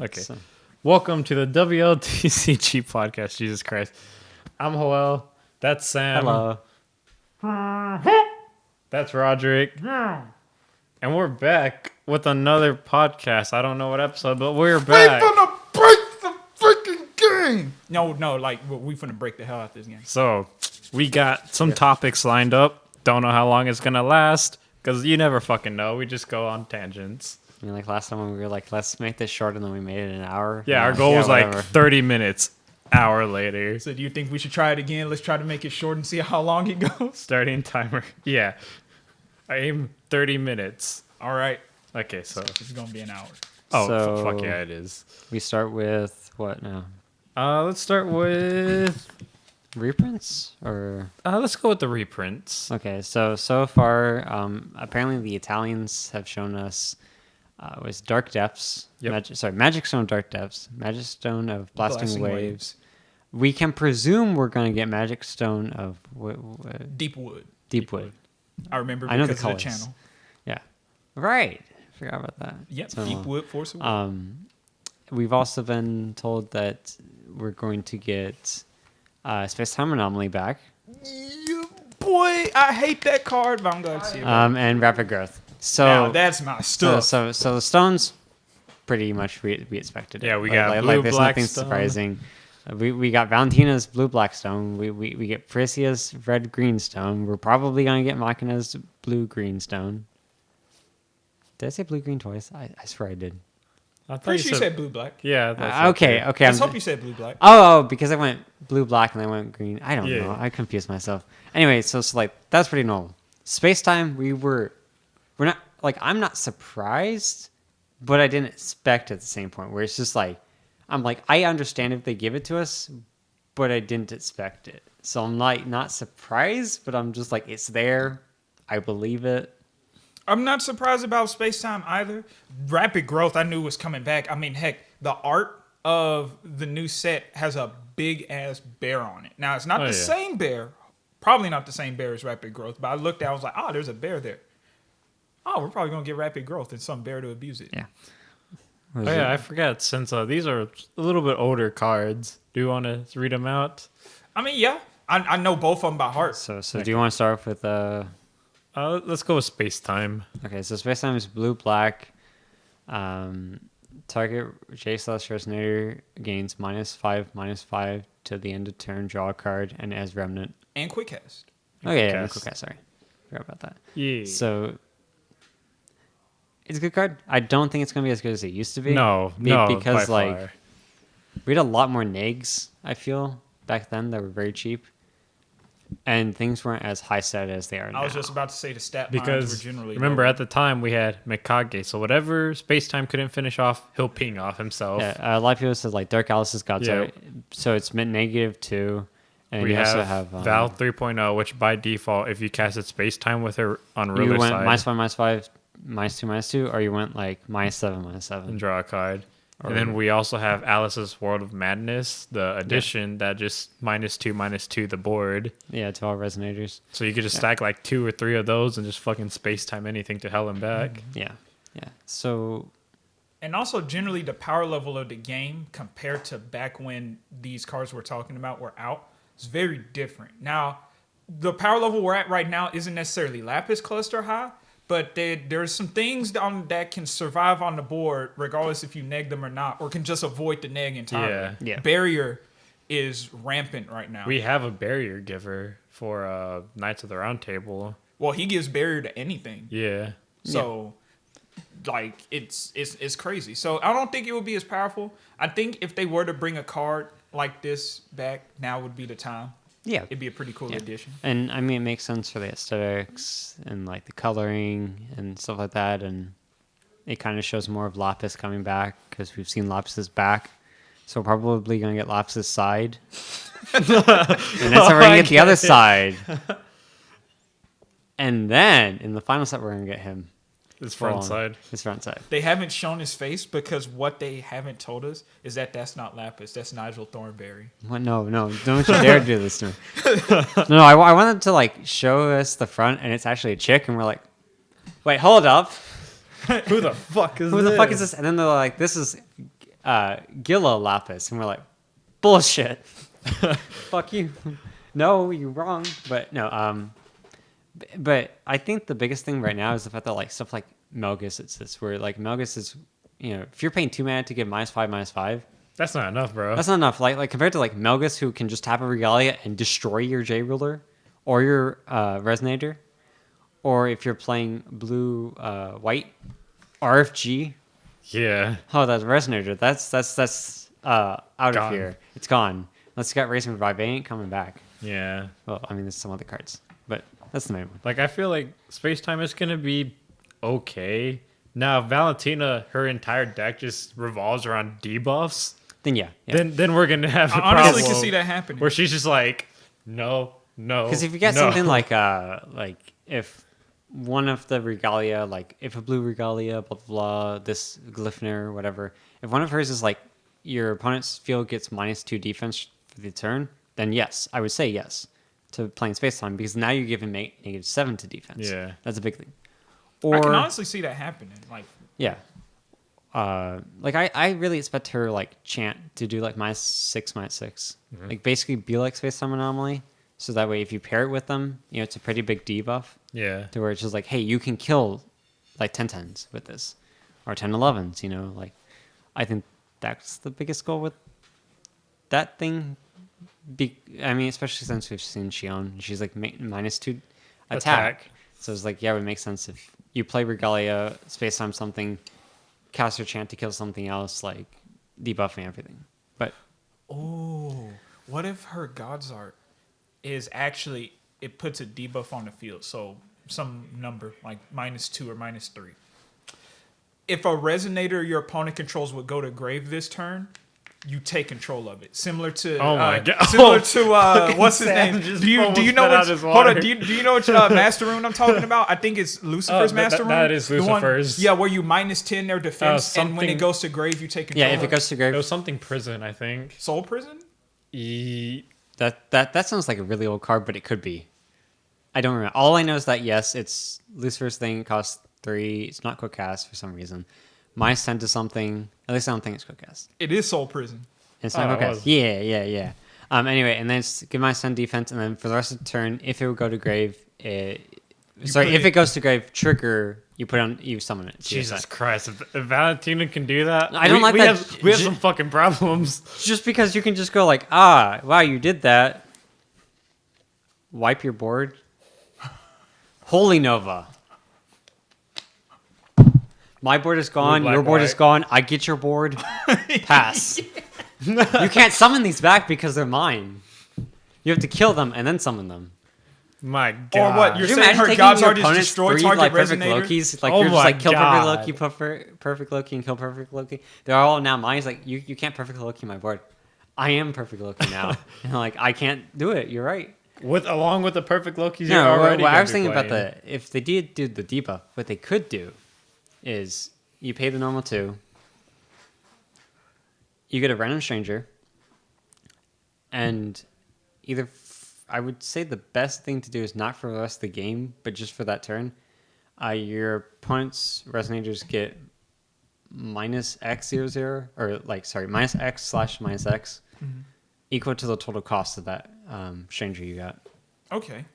Okay. So. Welcome to the WLTCG podcast. Jesus Christ. I'm Joel. That's Sam. Hello. That's Roderick. And we're back with another podcast. I don't know what episode, but we're back. We finna break the freaking game. No, like we finna break the hell out of this game. So we got some topics lined up. Don't know how long it's gonna last because you never fucking know. We just go on tangents. I mean, like last time when we were like, let's make this short, and then we made it an hour. Yeah, our goal was like 30 minutes. Hour later. So do you think we should try it again? Let's try to make it short and see how long it goes. Starting timer. Yeah. I aim 30 minutes. All right. Okay, so it's gonna be an hour. Oh, so fuck yeah, it is. We start with what now? Let's start with reprints or let's go with the reprints. Okay, so far, apparently the Italians have shown us was Dark Depths. Yep. Magic Stone Dark Depths, Magic Stone of Blasting Waves. We can presume we're going to get Magic Stone of Deep Wood. Deep Wood. I remember because I know the of colors. the channel. Yeah. Right. Forgot about that. Yep. So, Deep Wood, Force of Wood. We've also been told that we're going to get Space Time Anomaly back. Yeah, boy, I hate that card, but I'm glad to see it. And Rapid Growth. So now, that's my stuff. So the stones, pretty much we expected it. Yeah, we got blue, like there's black nothing stone. surprising. We got Valentina's blue black stone. We get Parisia's red green stone. We're probably gonna get Machina's blue green stone. Did I say blue green twice? I swear I did. I thought you said blue black. Yeah. Okay. I hope you said blue black. Oh, because I went blue black and I went green. I don't Yeah. know. I confused myself. Anyway, so like that's pretty normal. Space Time, we're not like I'm not surprised, but I didn't expect at the same point where it's just like I'm like I understand if they give it to us, but I didn't expect it. So I'm like not surprised, but I'm just like it's there. I believe it. I'm not surprised about Space Time either. Rapid Growth I knew was coming back. I mean, heck, the art of the new set has a big ass bear on it. Now it's not the same bear, probably not the same bear as Rapid Growth, but I looked at it, I was like, oh, there's a bear there. Oh, we're probably gonna get Rapid Growth and some bear to abuse it. Yeah. Oh yeah, I forgot. Since these are a little bit older cards, do you want to read them out? I mean, yeah, I know both of them by heart. So do you want to start off with let's go with Space Time. Okay, so Space Time is blue black. Target J Celestial Resonator gains -5/-5 to the end of turn. Draw a card and as remnant. And quick cast. Quick cast. Sorry, forgot about that. Yeah. So it's a good card. I don't think it's gonna be as good as it used to be. No, because by like far. we had a lot more negs. I feel back then that were very cheap, and things weren't as high stat as they are now. I was just about to say the stat lines Because were generally remember lower. at the time we had Mikage, so whatever Space Time couldn't finish off, he'll ping off himself. Yeah, a lot of people said like Dark Alice's got so it's -2, and We you also have have Val 3.0, which by default, if you casted Space Time with her on you ruler went side, -5/-5, -2/-2, or you went like -7/-7. and draw a card. And then we also have Alice's World of Madness, the edition that just -2/-2 the board. Yeah, to all resonators. So you could just stack like 2 or 3 of those and just fucking Space Time anything to hell and back. Yeah. So And also, generally, the power level of the game compared to back when these cards we're talking about were out is very different. Now, the power level we're at right now isn't necessarily Lapis Cluster high, but there's some things that can survive on the board regardless if you neg them or not, or can just avoid the neg entirely. Yeah. Barrier is rampant right now. We have a barrier giver for Knights of the Round Table. Well, he gives barrier to anything. Yeah. So, like, it's crazy. So, I don't think it would be as powerful. I think if they were to bring a card like this back, now would be the time. yeah, It'd be a pretty cool addition. and I mean it makes sense for the aesthetics and like the coloring and stuff like that, and it kind of shows more of Lapis coming back because we've seen Lapis's back, so we're probably gonna get Lapis's side, and that's how we're gonna get the other side, and then in the final set we're gonna get him. His front side. His front side. They haven't shown his face because what they haven't told us is that that's not Lapis. That's Nigel Thornberry. What? No, don't you dare do this to me. No, I wanted to like show us the front, and it's actually a chick, and we're like, wait, hold up. Who the fuck is Who the fuck is this? And then they're like, this is Gila Lapis, and we're like, bullshit. Fuck you. No, you're wrong. But no, but I think the biggest thing right now is the fact that like stuff like Melgus, it's this where like Melgus is, if you're paying 2 mana to get -5/-5, That's not enough, bro. that's not enough. Like compared to like Melgus, who can just tap a Regalia and destroy your J Ruler or your Resonator, or if you're playing blue white RFG. Yeah. Oh, that Resonator. That's out of Gone. here. It's gone. Unless you got Racing Revive, they ain't coming back. Yeah. Well, I mean, there's some other cards, but that's the main one. Like, I feel like Space Time is going to be okay. Now, if Valentina, her entire deck just revolves around debuffs, Then yeah. then we're going to have a I honestly problem can see that happening. where she's just like, no. Because if you get no. something like if one of the Regalia, like if a blue Regalia, blah blah blah, this Glyphner, whatever, if one of hers is like your opponent's field gets -2 defense for the turn, then yes, I would say yes to playing Space Time because now you're giving -7 to defense. Yeah. That's a big thing. I can honestly see that happening. Like, Yeah. Like I really expect her like chant to do like -6, -6. Like basically be like Space Time Anomaly. So that way if you pair it with them, it's a pretty big debuff Yeah. to where it's just like, hey, you can kill like 10/10s with this. Or 10/11s, like I think that's the biggest goal with that thing. I mean, especially since we've seen Shion. She's like -2 attack. So it's like, yeah, it would make sense if you play Regalia, Space Time something, cast her chant to kill something else, like debuffing everything. But oh, what if her God's Art is actually, it puts a debuff on the field? So some number like -2 or -3. If a Resonator your opponent controls would go to grave this turn, you take control of it. Similar to Oh my God. similar to what's his Sam name? just Do you almost know spit out which his hold on? water. Do you know which Master Rune I'm talking about? I think it's Lucifer's Master Rune. that is The one- Lucifer's. yeah, where you -10 their defense, and when something- it goes to grave, you take control. yeah, if it of goes to It grave, was something prison, I think. Soul Prison. that sounds like a really old card, but it could be. I don't remember. All I know is that yes, it's Lucifer's thing. It costs 3. It's not quick cast for some reason. -10 to something. At least I don't think it's quick cast. It is Soul Prison. It's Oh, not it quick cast. was. Yeah. Anyway, and then it's give -10 defense, and then for the rest of the turn, if it would go to grave, if it goes to grave, trigger. You summon it. Jesus Christ. If Valentina can do that, I don't like we that we have j- some fucking problems. Just because you can just go like, wow, you did that. Wipe your board. Holy Nova. My board is gone. Blue, Your black, board is white. gone. I get your board. Pass. You can't summon these back because they're mine. You have to kill them and then summon them. My God. Or what, you're Could you saying imagine her taking God's your Art is opponent's destroy 3, target like perfect Resonators? Lokis? Like Oh you're just like my kill God. perfect Loki, perfect Loki, and kill perfect Loki. They're all now mine. It's like you can't perfect Loki my board. I am perfect Loki now. And like I can't do it. You're right. Along with the perfect Lokis, No, you're already I gonna was be thinking about playing. if they did do the debuff, what they could do is you pay the normal 2, you get a random stranger, and I would say the best thing to do is not for the rest of the game, but just for that turn. Your opponent's resonators get -X00, or like sorry, -X/-X, equal to the total cost of that stranger you got. Okay.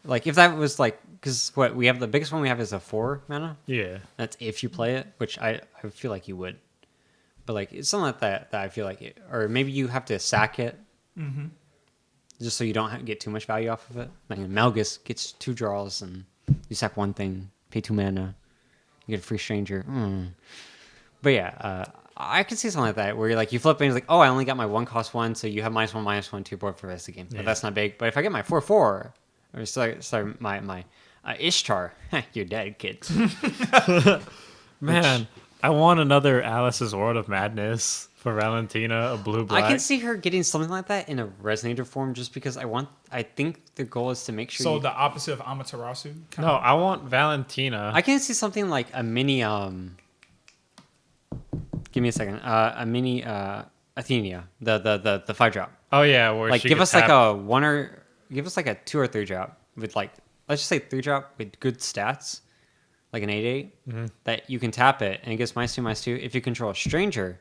Like if that was like, because what we have, the biggest one we have is a 4 mana. Yeah. That's if you play it, which I feel like you would. But like it's something like that I feel like it, or maybe you have to sack it, just so you don't get too much value off of it. Like Melgus gets 2 draws and you sack 1 thing, pay 2 mana, you get a free stranger. But yeah, I could see something like that where you're like you flip it and it's like, oh, I only got my 1 cost 1, so you have -1/-1 to your board for the rest of the game. But Yeah. that's not big. But if I get my 4/4, or sorry, my Ishtar, you're dead, kid. Man, I want another Alice's World of Madness for Valentina, a blue-black. I can see her getting something like that in a resonator form, just because I think the goal is to make sure. So the opposite of Amaterasu. No, I want Valentina. I can see something like a mini. Give me a second. A mini Athenia, the 5-drop. Oh yeah, where Like she give could us like tap- give us like a 2 or 3 drop with like, let's just say 3 drop with good stats, like an 8/8 that you can tap it and it gets -2/2. If you control a stranger,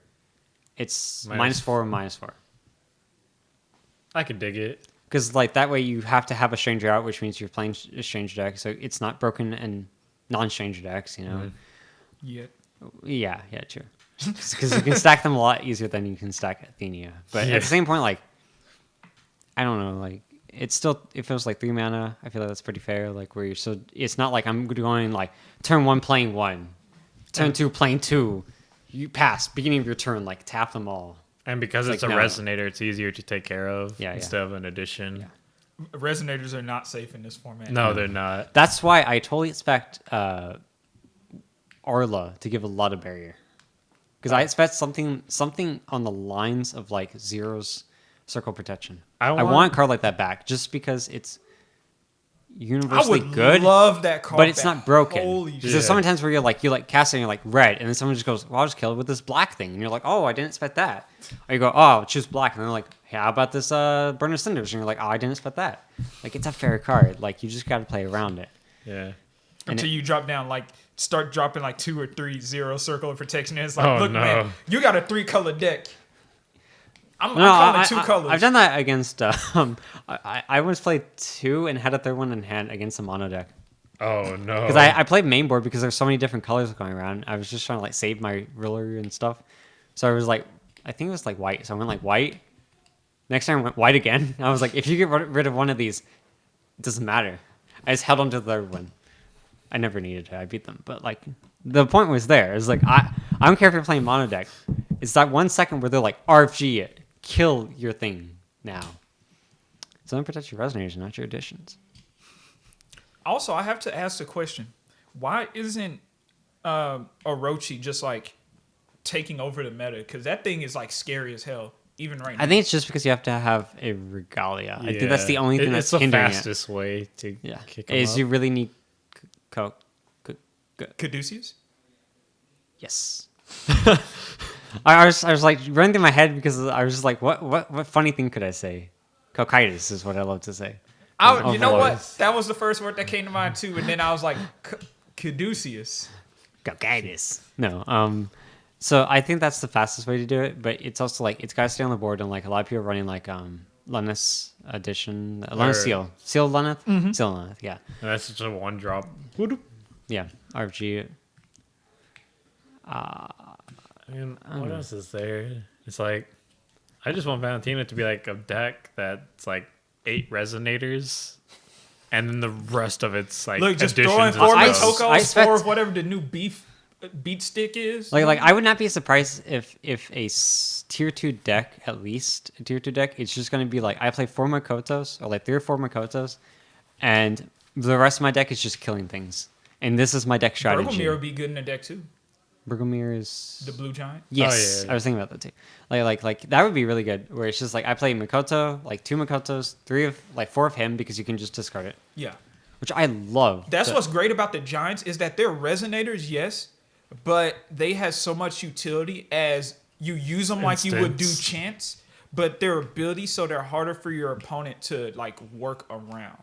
It's Minus- -4, -4. I could dig it. Because like that way you have to have a stranger out, which means you're playing a stranger deck, so it's not broken in non-stranger decks. You know. Yeah. Yeah, true. Because you can stack them a lot easier than you can stack Athenia. But Yeah. at the same point, like, I don't know, like, it feels like 3 mana. I feel like that's pretty fair. Like, where it's not like I'm going, like, turn 1 playing 1, turn 2 playing 2. You pass, beginning of your turn, like, tap them all. And because It's it's like, a no. resonator, it's easier to take care of Yeah. instead of an addition. Yeah. Resonators are not safe in this format. No, they're not. That's why I totally expect Arla to give a lot of barrier. Because I expect something on the lines of, like, Zero's Circle Protection. I I want- want a card like that back, just because it's I universally would good, love that card, but it's back. not broken. Holy There's shit! so many times where you cast it and you're like red, and then someone just goes, "Well, I'll just kill it with this black thing," and you're like, "Oh, I didn't expect that." Or you go, "Oh, I'll choose black," and they're like, "Hey, how about this Burn of Cinders?" And you're like, "Oh, I didn't expect that." Like, it's a fair card. Like, you just got to play around it. Yeah. Until you drop down, like, start dropping like 2 or 3 Zero Circle of Protection, and it's like, Oh, look, no. man, you got a 3-color deck. I'm No, calling 2 colors. I've done that against. I once played 2 and had a third one in hand against a mono deck. Oh no. Because I played main board because there's so many different colors going around. I was just trying to like save my ruler and stuff. So I was like, I think it was like white. So I went like white. Next time I went white again. I was like, if you get rid of one of these, it doesn't matter. I just held on to the third one. I never needed to. I beat them. But like the point was there. It's like I don't care if you're playing mono deck. It's that 1 second where they're like RFG it. Kill your thing now. So don't protect your resonators, not your additions. Also, I have to ask the question: why isn't Orochi just like taking over the meta? Because that thing is like scary as hell, even right now. I think it's just because you have to have a regalia. I think that's the only thing that's it's the hindering fastest way to it. Yeah, kick 'em is up. you really need Caduceus? Yes. I was like running through my head because I was just like, what funny thing could I say? Cocytus is what I love to say. You know Overlord. what? That was the first word that came to mind too, and then I was like, Caduceus. Cocytus. No. So I think that's the fastest way to do it, but it's also like it's got to stay on the board, and like a lot of people are running like Lunas edition, Lunas Or- Seal Luneth, Seal Luneth, yeah, And that's just a 1-drop. yeah, RFG. I mean, what else is there? It's like, I just want Valentina to be like a deck that's like 8 resonators, and then the rest of it's like Look, just additions throwing and 4 stuff. I Tokos, expect- 4 of whatever the new beat stick is. Like I would not be surprised if a tier 2 deck, at least a tier 2 deck, it's just going to be like I play 4 Makotos or like 3 or 4 Makotos, and the rest of my deck is just killing things. And this is my deck strategy. Bergelmir would be good in the deck too. Bergelmir is The blue giant. yes. Oh, yeah. I was thinking about that too. Like that would be really good. Where it's just like I play Makoto, like 2 Makotos, 4 of him because you can just discard it, Yeah. which I love. That's So- what's great about the Giants is that they're resonators, yes, but they have so much utility as you use them like you would do Instance. chants, but their ability so they're harder for your opponent to like work around.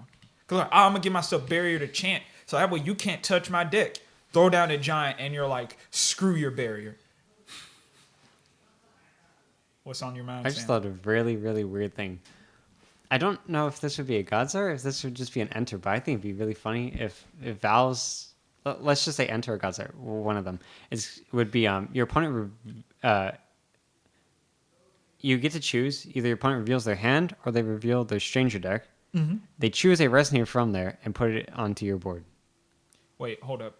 Cause like, I'm gonna give myself barrier to chant, so that way you can't touch my deck. Throw down a giant and you're like, screw your barrier. What's on your mind? I just Sam? thought of a really, really weird thing. I don't know if this would be a Godzar or if this would just be an enter, but I think it'd be really funny if Val's, let's just say enter or Godzar, one of them, would be your opponent, you get to choose, either your opponent reveals their hand or they reveal their stranger deck. Mm-hmm. They choose a resonator from there and put it onto your board. Wait, hold up.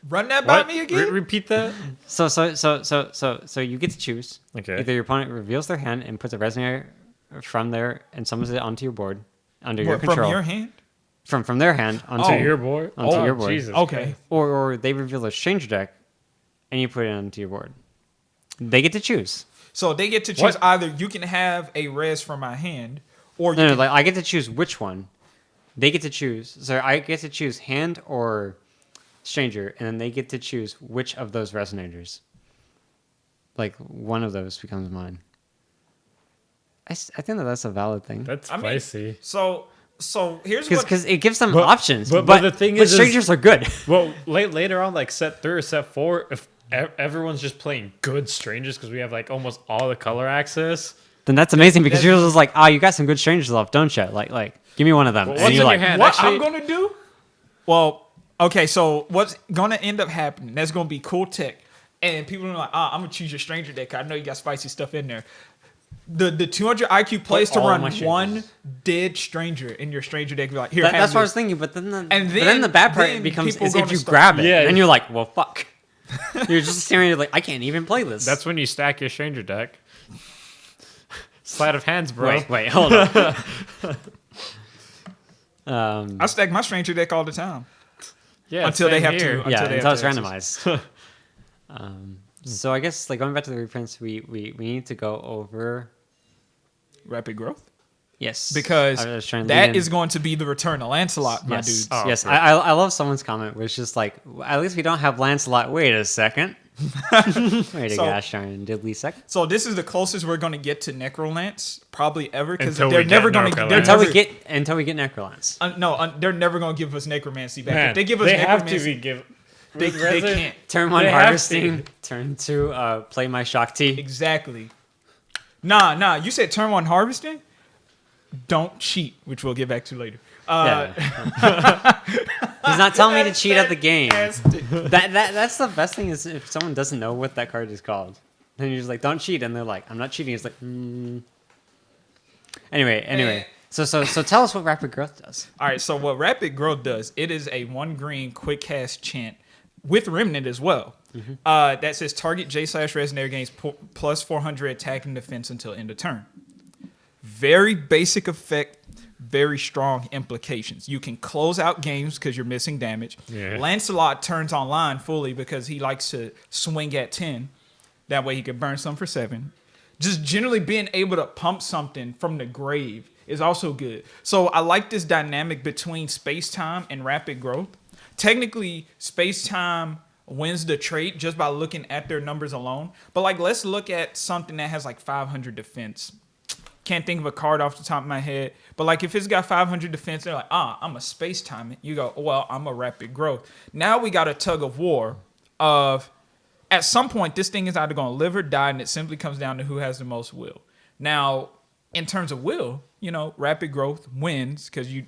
Run that by What? me again. Repeat that. So you get to choose. Okay. Either your opponent reveals their hand and puts a resonator from there and summons it onto your board under your What, control. from your hand? From their hand onto Oh. To your board. Onto your board. Jesus Okay. Christ. or they reveal a stranger deck and you put it onto your board. They get to choose. So they get to choose What? either you can have a res from my hand, or you No, can, like I get to choose which one. They get to choose. So I get to choose hand or stranger, and then they get to choose which of those resonators. Like one of those becomes mine. I think that's a valid thing. That's I mean, spicy. so here's what. Because it gives them But- options. but But the thing but is strangers are good. Well, later on, like set 3 or set 4, if everyone's just playing good strangers because we have like almost all the color access. Then that's amazing because you're just like, you got some good strangers left, don't you? Like, give me one of them. Well, and what's you're in like, your hand? What Actually, I'm gonna do? Well, okay. So what's gonna end up happening? That's gonna be cool tech, and people are like, I'm gonna choose your stranger deck. I know you got spicy stuff in there. The 200 IQ plays to all run my one strangers. dead stranger in your stranger deck. Be like, here, that's have what I was this. thinking. But then And the bad part then becomes people is if gonna you start- grab it, Yeah. and you're like, well, fuck. You're just staring at like, I can't even play this. that's when you stack your stranger deck. Sleight of hands, bro. wait, hold on. I stack my stranger deck all the time. Yeah, Until they same have here. to- Yeah, until they until have it's to access. randomized. So I guess like going back to the reprints, we need to go over. Rapid growth. Yes, Because I was trying to that lead in. is going to be the return of Lancelot, my yes. dudes. Oh, yes, okay. I love someone's comment, which is just like, at least we don't have Lancelot. Wait a second. Wait a So- gosh darn diddly second. So this is the closest we're going to get to Necrolance probably ever because Until they're we get never going to. Necrolance. Until we get Necrolance. They're never going to give us necromancy back. Man, If they give us they have to necromancy, be give. they can't. Turn one They have harvesting. to. Turn two play my Shakti. Exactly. Nah. You said turn one harvesting. Don't cheat, which we'll get back to later. Yeah. He's not telling me to cheat at the game. That's the best thing is if someone doesn't know what that card is called. Then you're just like, don't cheat, and they're like, I'm not cheating. It's like, Anyway. So tell us what rapid growth does. All right. So what rapid growth does? It is a 1 green quick cast chant with remnant as well. That says target J/Resonator gains plus 400 attack and defense until end of turn. Very basic effect, very strong implications. You can close out games because you're missing damage. Yeah. Lancelot turns online fully because he likes to swing at 10. That way he can burn some for 7. Just generally being able to pump something from the grave is also good. So I like this dynamic between space-time and rapid growth. Technically, space-time wins the trade just by looking at their numbers alone. But like, let's look at something that has like 500 defense. Can't think of a card off the top of my head, but like if it's got 500 defense, they're like, I'm a space time. You go, well, I'm a rapid growth. Now we got a tug of war of, at some point, this thing is either going to live or die, and it simply comes down to who has the most will. Now, in terms of will, rapid growth wins because you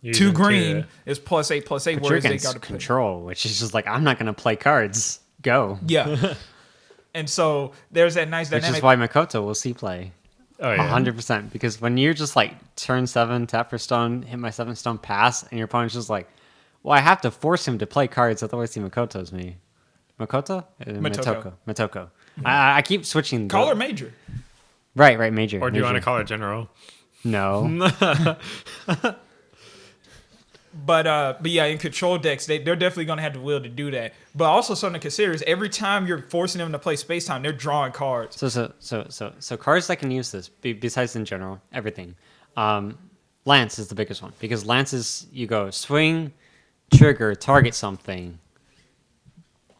Using 2 green two. is +8/+8, But you're whereas they against got to play. control, which is just like, I'm not going to play cards. Go. Yeah. And so there's that nice Which dynamic. is why Makoto will see play. Oh yeah. 100%. Because when you're just like turn 7, tap for stone, hit my 7 stone, pass, and your opponent's just like, well, I have to force him to play cards, otherwise he Makoto's me. Makoto? Motoko. Matoko. I keep switching. Call her major. Right, major. Or do you want to major. call it general? No. But yeah, in control decks, they're definitely going to have the will to do that. But also something to consider is every time you're forcing them to play space time, they're drawing cards. So cards that can use this, besides in general, everything. Lance is the biggest one because Lance is you go swing, trigger, target something.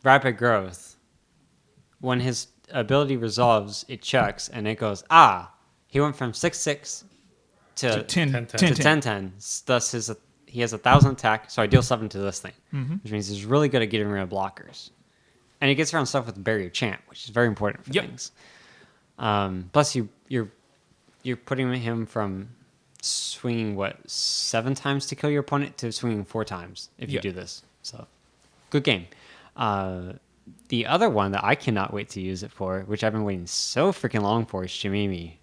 Rapid growth. When his ability resolves, it checks and it goes, he went from 6/6 to 10. to 10/10. Thus he has 1,000 attack, so I deal 7 to this thing, which means he's really good at getting rid of blockers. And he gets around stuff with barrier chant, which is very important for things. Plus, you're putting him from swinging 7 times to kill your opponent to swinging 4 times if you do this. So, good game. The other one that I cannot wait to use it for, which I've been waiting so freaking long for, is Shimimi.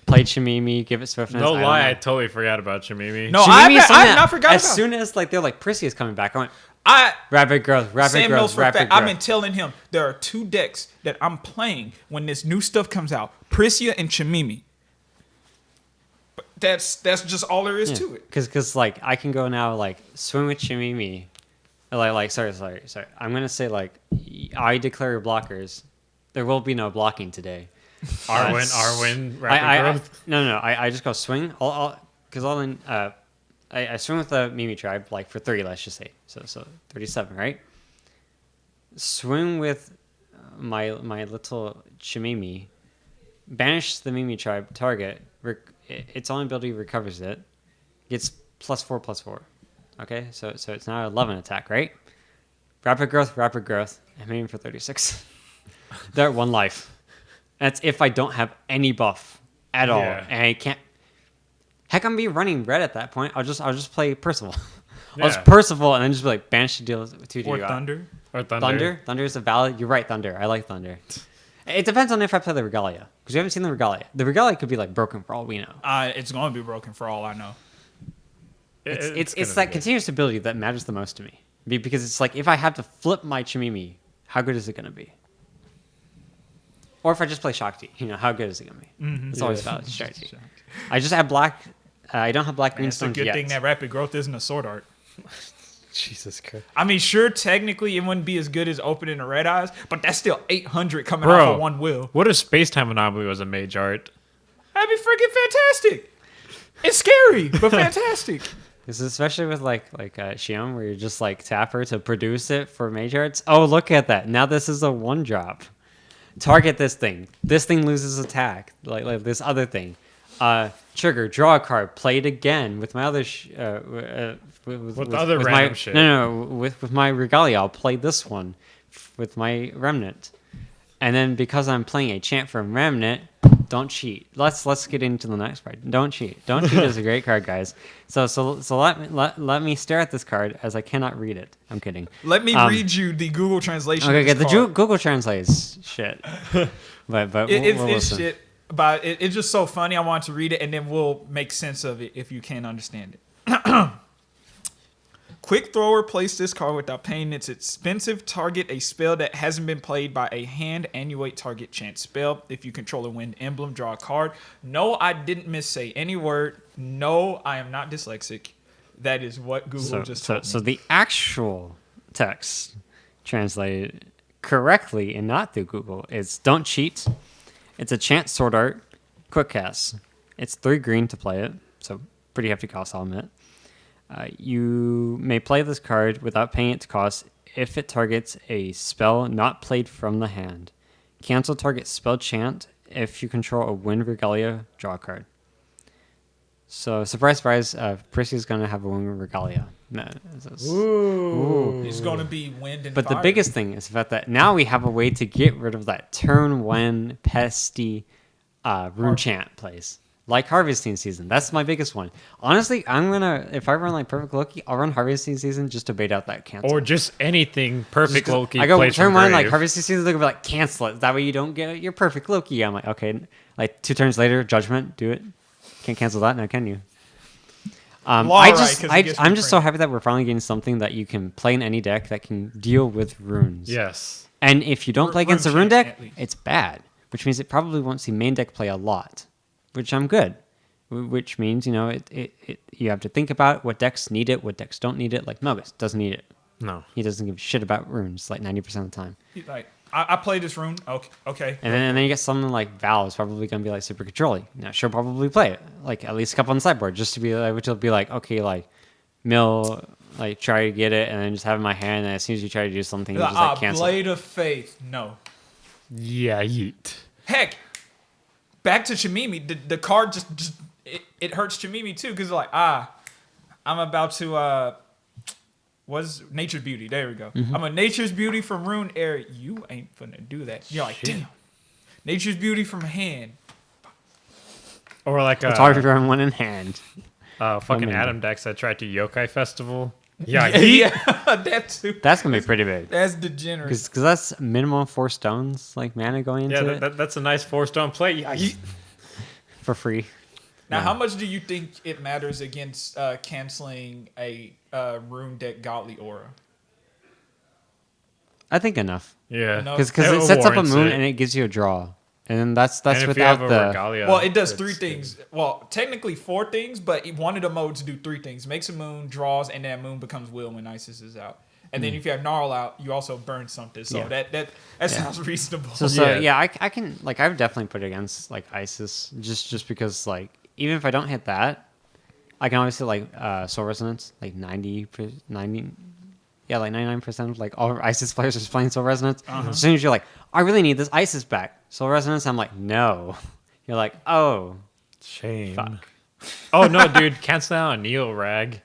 Played Shimimi, give it swiftness. No I don't lie, know. I totally forgot about Shimimi. No, Shimimi is something I've that not forgot as about. soon as they're like Prissy is coming back, I went I rapid growth, Sam knows for a rapid fact. growth. I've been telling him there are 2 decks that I'm playing when this new stuff comes out: Priscia and Chimimi. But that's just all there is to it. Because like I can go now like swing with Shimimi, sorry. I'm gonna say like I declare your blockers. There will be no blocking today. Arwen, rapid growth. No. I just go swing. I swing with the Mimi tribe like for 30. Let's just say so 37, right? Swing with my little Shimimi. Banish the Mimi tribe target. Its own ability recovers it. Gets +4/+4. Okay, so it's now 11 attack, right? Rapid growth. I'm aiming for 36. They're at 1 life. That's if I don't have any buff at all, and I can't. Heck, I'm be running red at that point. I'll just play Percival. I'll just Percival and then just be like banish to deal 2 Or DUI. Thunder. Or Thunder. Thunder is a valid. You're right, Thunder. I like Thunder. It depends on if I play the Regalia, because we haven't seen the Regalia. The Regalia could be like broken for all we know. It's going to be broken for all I know. It's that continuous ability that matters the most to me, because it's like if I have to flip my Chimimi, how good is it going to be? Or if I just play Shakti, how good is it going to be? Mm-hmm. It's always valid strategy. I just have black. I don't have black green stones yet. It's a good thing that rapid growth isn't a sword art. Jesus Christ. I mean, sure, technically it wouldn't be as good as opening a red eyes, but that's still 800 coming off of 1 will. What if Space Time Anomaly was a mage art? That'd be freaking fantastic. It's scary, but fantastic. This is especially with like Xion, where you just like tap her to produce it for mage arts. Oh, look at that! Now this is a 1-drop. Target this thing. This thing loses attack. Like this other thing. Trigger, draw a card, play it again with my other with other with random my, shit. No, with my Regalia, I'll play this one with my Remnant. And then because I'm playing a chant from Remnant, don't cheat. Let's get into the next part. Don't cheat. Don't cheat is a great card, guys. So let me stare at this card as I cannot read it. I'm kidding. Let me read you the Google translation. Okay, of get this the card. Google translates shit. But It's listen. shit. But it's just so funny. I want to read it, and then we'll make sense of it if you can't understand it. Quick Thrower, place this card without paying its expensive. Target a spell that hasn't been played by a hand. Annuate target chant spell. If you control a wind emblem, draw a card. No, I didn't missay any word. No, I am not dyslexic. That is what Google just told me. So the actual text translated correctly and not through Google is don't cheat. It's a chant sword art, quick cast. It's 3 green to play it, so pretty hefty cost, I'll admit. You may play this card without paying its cost if it targets a spell not played from the hand. Cancel target spell chant if you control a wind regalia, draw a card. So, surprise, surprise, Percy is going to have a wind regalia. No, Ooh. It's going to be wind and But fire. the biggest thing is the fact that now we have a way to get rid of that turn when pesty rune chant plays. Like Harvesting Season. That's my biggest one. Honestly, if I run like Perfect Loki, I'll run Harvesting Season just to bait out that cancel. Or just anything Perfect Loki. I go plays turn from 1, like grave. Harvesting Season, they'll be like, cancel it. That way you don't get your Perfect Loki. I'm like, okay. Like 2 turns later, Judgment, do it. Can't cancel that now, can you? I'm just so happy that we're finally getting something that you can play in any deck that can deal with runes. Yes. And if you don't play against a Rune rune chant, deck, at least. it's bad, which means it probably won't see main deck play a lot, which I'm good. Which means, you have to think about what decks need it, what decks don't need it. Like Melgus doesn't need it. No. He doesn't give a shit about runes like 90% of the time. Like, I played this rune. Okay. And then you get something like Val is probably going to be like super controlling. Now she'll probably play it like at least a couple on the sideboard just to be like, which will be like, okay, like mill, like try to get it and then just have it in my hand. And as soon as you try to do something, you just like cancel. Blade of Faith. No. Yeah, yeet. Heck, back to Chimimi. The card just it hurts Chimimi too because like I'm about to was Nature's Beauty. There we go. Mm-hmm. I'm a Nature's Beauty from Rune Air. You ain't finna do that. You're like, damn. Nature's Beauty from hand. Or like It's hard to run one in hand. fucking Adam decks that tried to Yokai Festival. Yeah, That too. That's going to be pretty big. That's degenerate. Because that's minimum 4 stones, like mana going into it that's a nice 4-stone play. Yeah, yeet. for free. Now, how much do you think it matters against canceling a rune deck Godly Aura? I think enough. Yeah. No. Because it sets up a warrants moon it. and it gives you a draw. And then that's And if you without have a the... Regalia, Well, it does it's 3 things. Well, technically 4 things, but one of the modes do 3 things. Makes a moon, draws, and that moon becomes will when Isis is out. And then if you have Gnarl out, you also burn something. So Yeah. that sounds reasonable. So I can like I would definitely put it against like Isis just because like even if I don't hit that, I can obviously like Soul Resonance like 99% of like all Isis players are playing Soul Resonance. As soon as you're like, I really need this Isis back, Soul Resonance, I'm like, no. You're like, oh, Shame. fuck. Oh no, dude, cancel out a Neo Rag.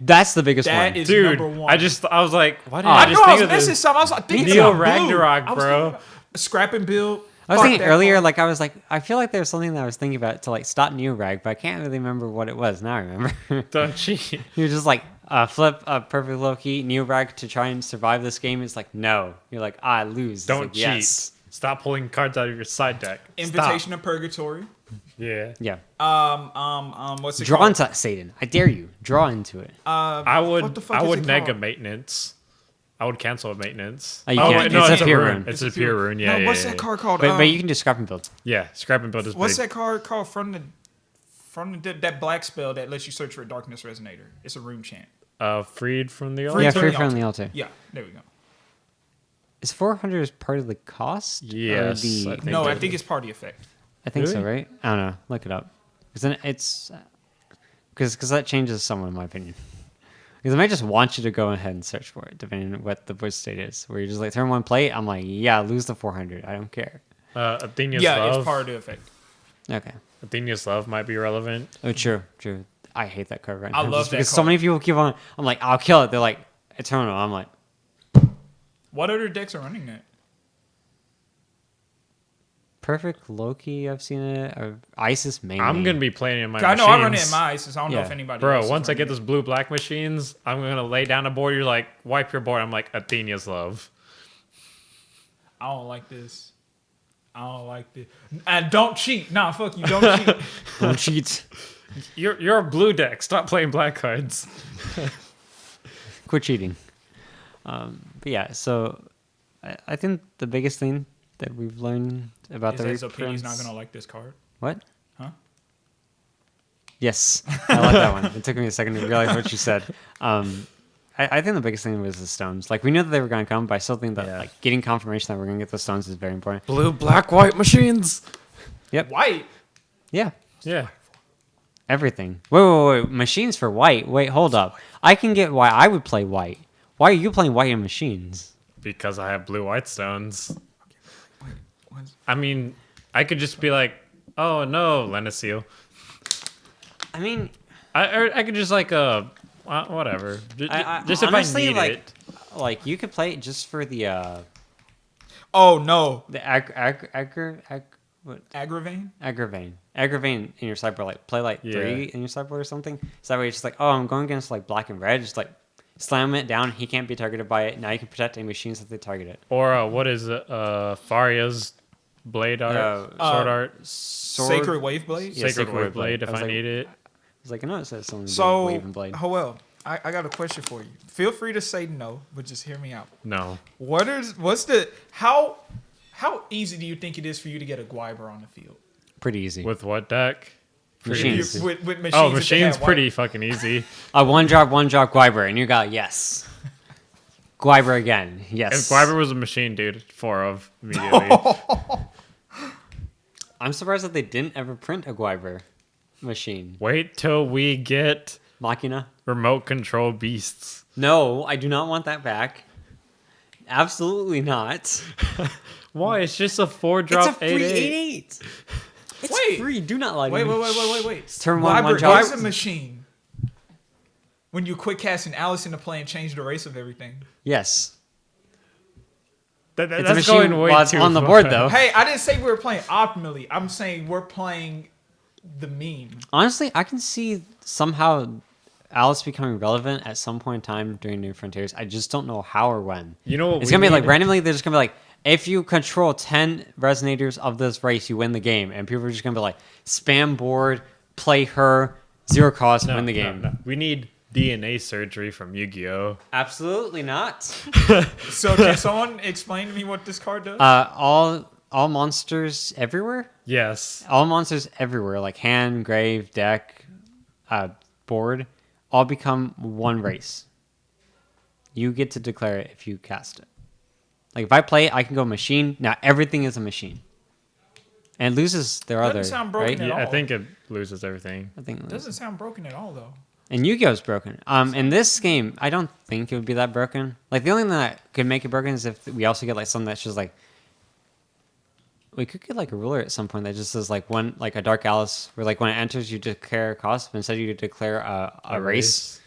That's the biggest That one. is Dude, number one. I was like, why did Oh. I I just know I think was of missing this? something. I was like, thinking Neo about blue. Ragnarok, I was bro. thinking about scrap and build. I was Fuck thinking that earlier, card. like I was like, I feel like there's something that I was thinking about to like stop Neo Rag, but I can't really remember what it was. Now I remember. Don't cheat. You're just like flip a perfect low key Neo Rag to try and survive this game. It's like no. You're like I lose. It's Don't like, cheat. Yes. Stop pulling cards out of your side deck. Invitation Stop. of Purgatory. Yeah. Yeah. What's it Draw called? into Satan. I dare you. Draw into it. I what would the fuck I is would it nega called? maintenance. I would cancel a maintenance. Oh, you can't. wait, no, It's a it's pure rune. rune. It's a pure rune. Yeah, No, yeah. what's yeah, that yeah. card called? But you can just scrap and build. Yeah, scrap and build is What's big. that card called from that black spell that lets you search for a darkness resonator? It's a rune chant. Freed from the Freed altar? Yeah, from free the from the altar. Yeah, there we go. Is 400 part of the cost? Or Yes, the- I think No, it I is. think it's party effect. I think so, Really? right? I don't know. Look it up. Because then it's because that changes someone in my opinion. Because I might just want you to go ahead and search for it, depending on what the voice state is. Where you're just like turn one plate, I'm like, yeah, lose the 400. I don't care. Athena's Yeah, Love. it's party effect. Okay. Athena's Love might be relevant. Oh, true. I hate that card right I now. love just that because so card. many people keep on. I'm like, I'll kill it. They're like Eternal. I'm like, What other decks are running that? Perfect Loki. I've seen it. Or Isis mainly. I'm gonna be playing in my I machines. know I run it in my ISIS. I don't know Yeah. if anybody else Bro, is once I running get it. this blue-black machines, I'm gonna lay down a board. You're like, wipe your board. I'm like, Athena's Love. I don't like this. I don't like this. And don't cheat. Nah, fuck you. Don't cheat. Don't cheat. You're a blue deck. Stop playing black cards. Quit cheating. But yeah, so I think the biggest thing that we've learned about Is the that Zopini's reprints. not gonna like this card? What? Huh? Yes, I like that one. It took me a second to realize what you said. I think the biggest thing was the stones. Like we knew that they were going to come, but I still think that Yeah. like getting confirmation that we're going to get the stones is very important. Blue, black, white machines. Yep. White. Yeah. Yeah. Everything. Wait. Machines for white. Wait, hold up. I can get white. I would play white. Why are you playing white in machines? Because I have blue, white stones. What's- I mean, I could just be like, oh no, Lenacil. I mean, I could just like whatever. Just if honestly, I need like, it. like you could play it just for the Oh no. what Aggravain. Agravain in your sideboard, like play like Yeah. 3 in your sideboard or something. So that way it's just like, oh, I'm going against like black and red, just like slam it down. He can't be targeted by it. Now you can protect any machines that they target it. Or what is it? Faria's blade art, sword art, Sacred Wave Blade. Yeah, sacred wave blade. If I was I like- need it. I was like, I know it says something. So, wave and blade. Joel, I got a question for you. Feel free to say no, but just hear me out. No. How easy do you think it is for you to get a Guiber on the field? Pretty easy. With what deck? Machines. With machines. Oh, that machines have pretty fucking easy. A one drop Guiber, and you got yes. Guiber again, yes. If Guiber was a machine, dude, 4 of immediately. I'm surprised that they didn't ever print a Guiber machine. Wait till we get Machina? remote control beasts. No, I do not want that back. Absolutely not. Why? It's just a 4-drop It's a free 8/8. 8/8. It's Wait. free. Do not lie to me. Wait. Turn one Guiber drop. is a machine. When you quit casting Alice into play and change the race of everything. Yes. It's a That's machine going way while it's too on the far. board, though. Hey, I didn't say we were playing optimally. I'm saying we're playing the meme. Honestly, I can see somehow Alice becoming relevant at some point in time during New Frontiers. I just don't know how or when. You know what It's we going to be like need? randomly, they're just going to be like, if you control 10 resonators of this race, you win the game. And people are just going to be like, spam board, play her, 0 cost, win the game. No. We need DNA surgery from Yu-Gi-Oh! Absolutely not. So can someone explain to me what this card does? All monsters everywhere? Yes. All monsters everywhere, like hand, grave, deck, board, all become one race. You get to declare it if you cast it. Like if I play it, I can go machine. Now everything is a machine. And it loses their Doesn't other, sound broken right? at Yeah, I all. think it loses everything. I think it Doesn't sound broken at all though. And Yu-Gi-Oh's broken. In this game, I don't think it would be that broken. Like the only thing that could make it broken is if we also get like something that's just like we could get like a ruler at some point that just says like one like a Dark Alice where like when it enters you declare a cost, but instead you declare a race.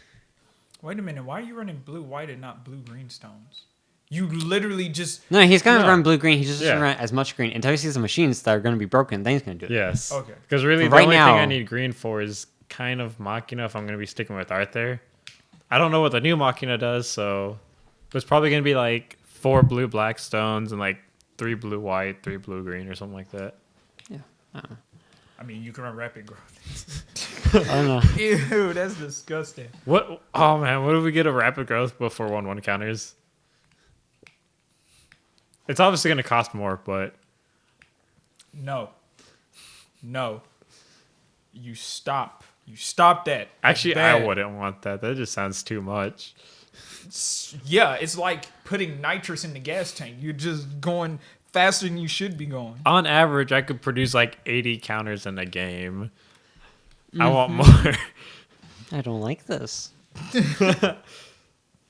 Wait a minute. Why are you running blue white and not blue green stones? You literally just No, he's gonna No. run blue green. He's just Yeah. gonna run as much green until he sees the machines that are gonna be broken. Then he's gonna do it. Yes. Okay. Because really, For the right only now- thing I need green for is kind of Machina if I'm going to be sticking with Arthur. I don't know what the new Machina does, so it's probably going to be like 4 blue black stones and like 3 blue white, 3 blue green, or something like that. Yeah. I don't know. I mean, you can run rapid growth. I don't know. Ew, that's disgusting. What? Oh man, what if we get a rapid growth before 1/1 counters? It's obviously going to cost more, but No. You stop. You stop that. That's actually, I bad. wouldn't want that. That just sounds too much. Yeah, it's like putting nitrous in the gas tank. You're just going faster than you should be going. On average, I could produce like 80 counters in a game. I want Mm-hmm. more. I don't like this.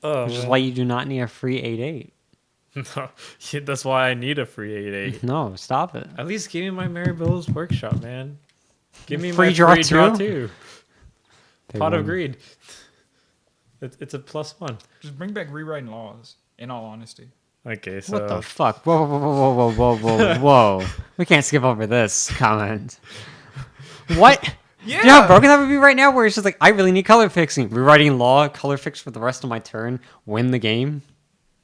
Oh, Which is man. why you do not need a free 8/8. No, yeah, that's why I need a free 8/8. No, stop it. At least give me my Maribel's workshop, man. Give me Free my draw free draw too? too. They Pot won. of greed. It's a +1. Just bring back rewriting laws, in all honesty. Okay, so What the fuck? Whoa, whoa, whoa, whoa, whoa, whoa, whoa! We can't skip over this comment. What? Yeah. You know how broken that would be right now? Where it's just like, I really need color fixing. Rewriting law, color fix for the rest of my turn, win the game.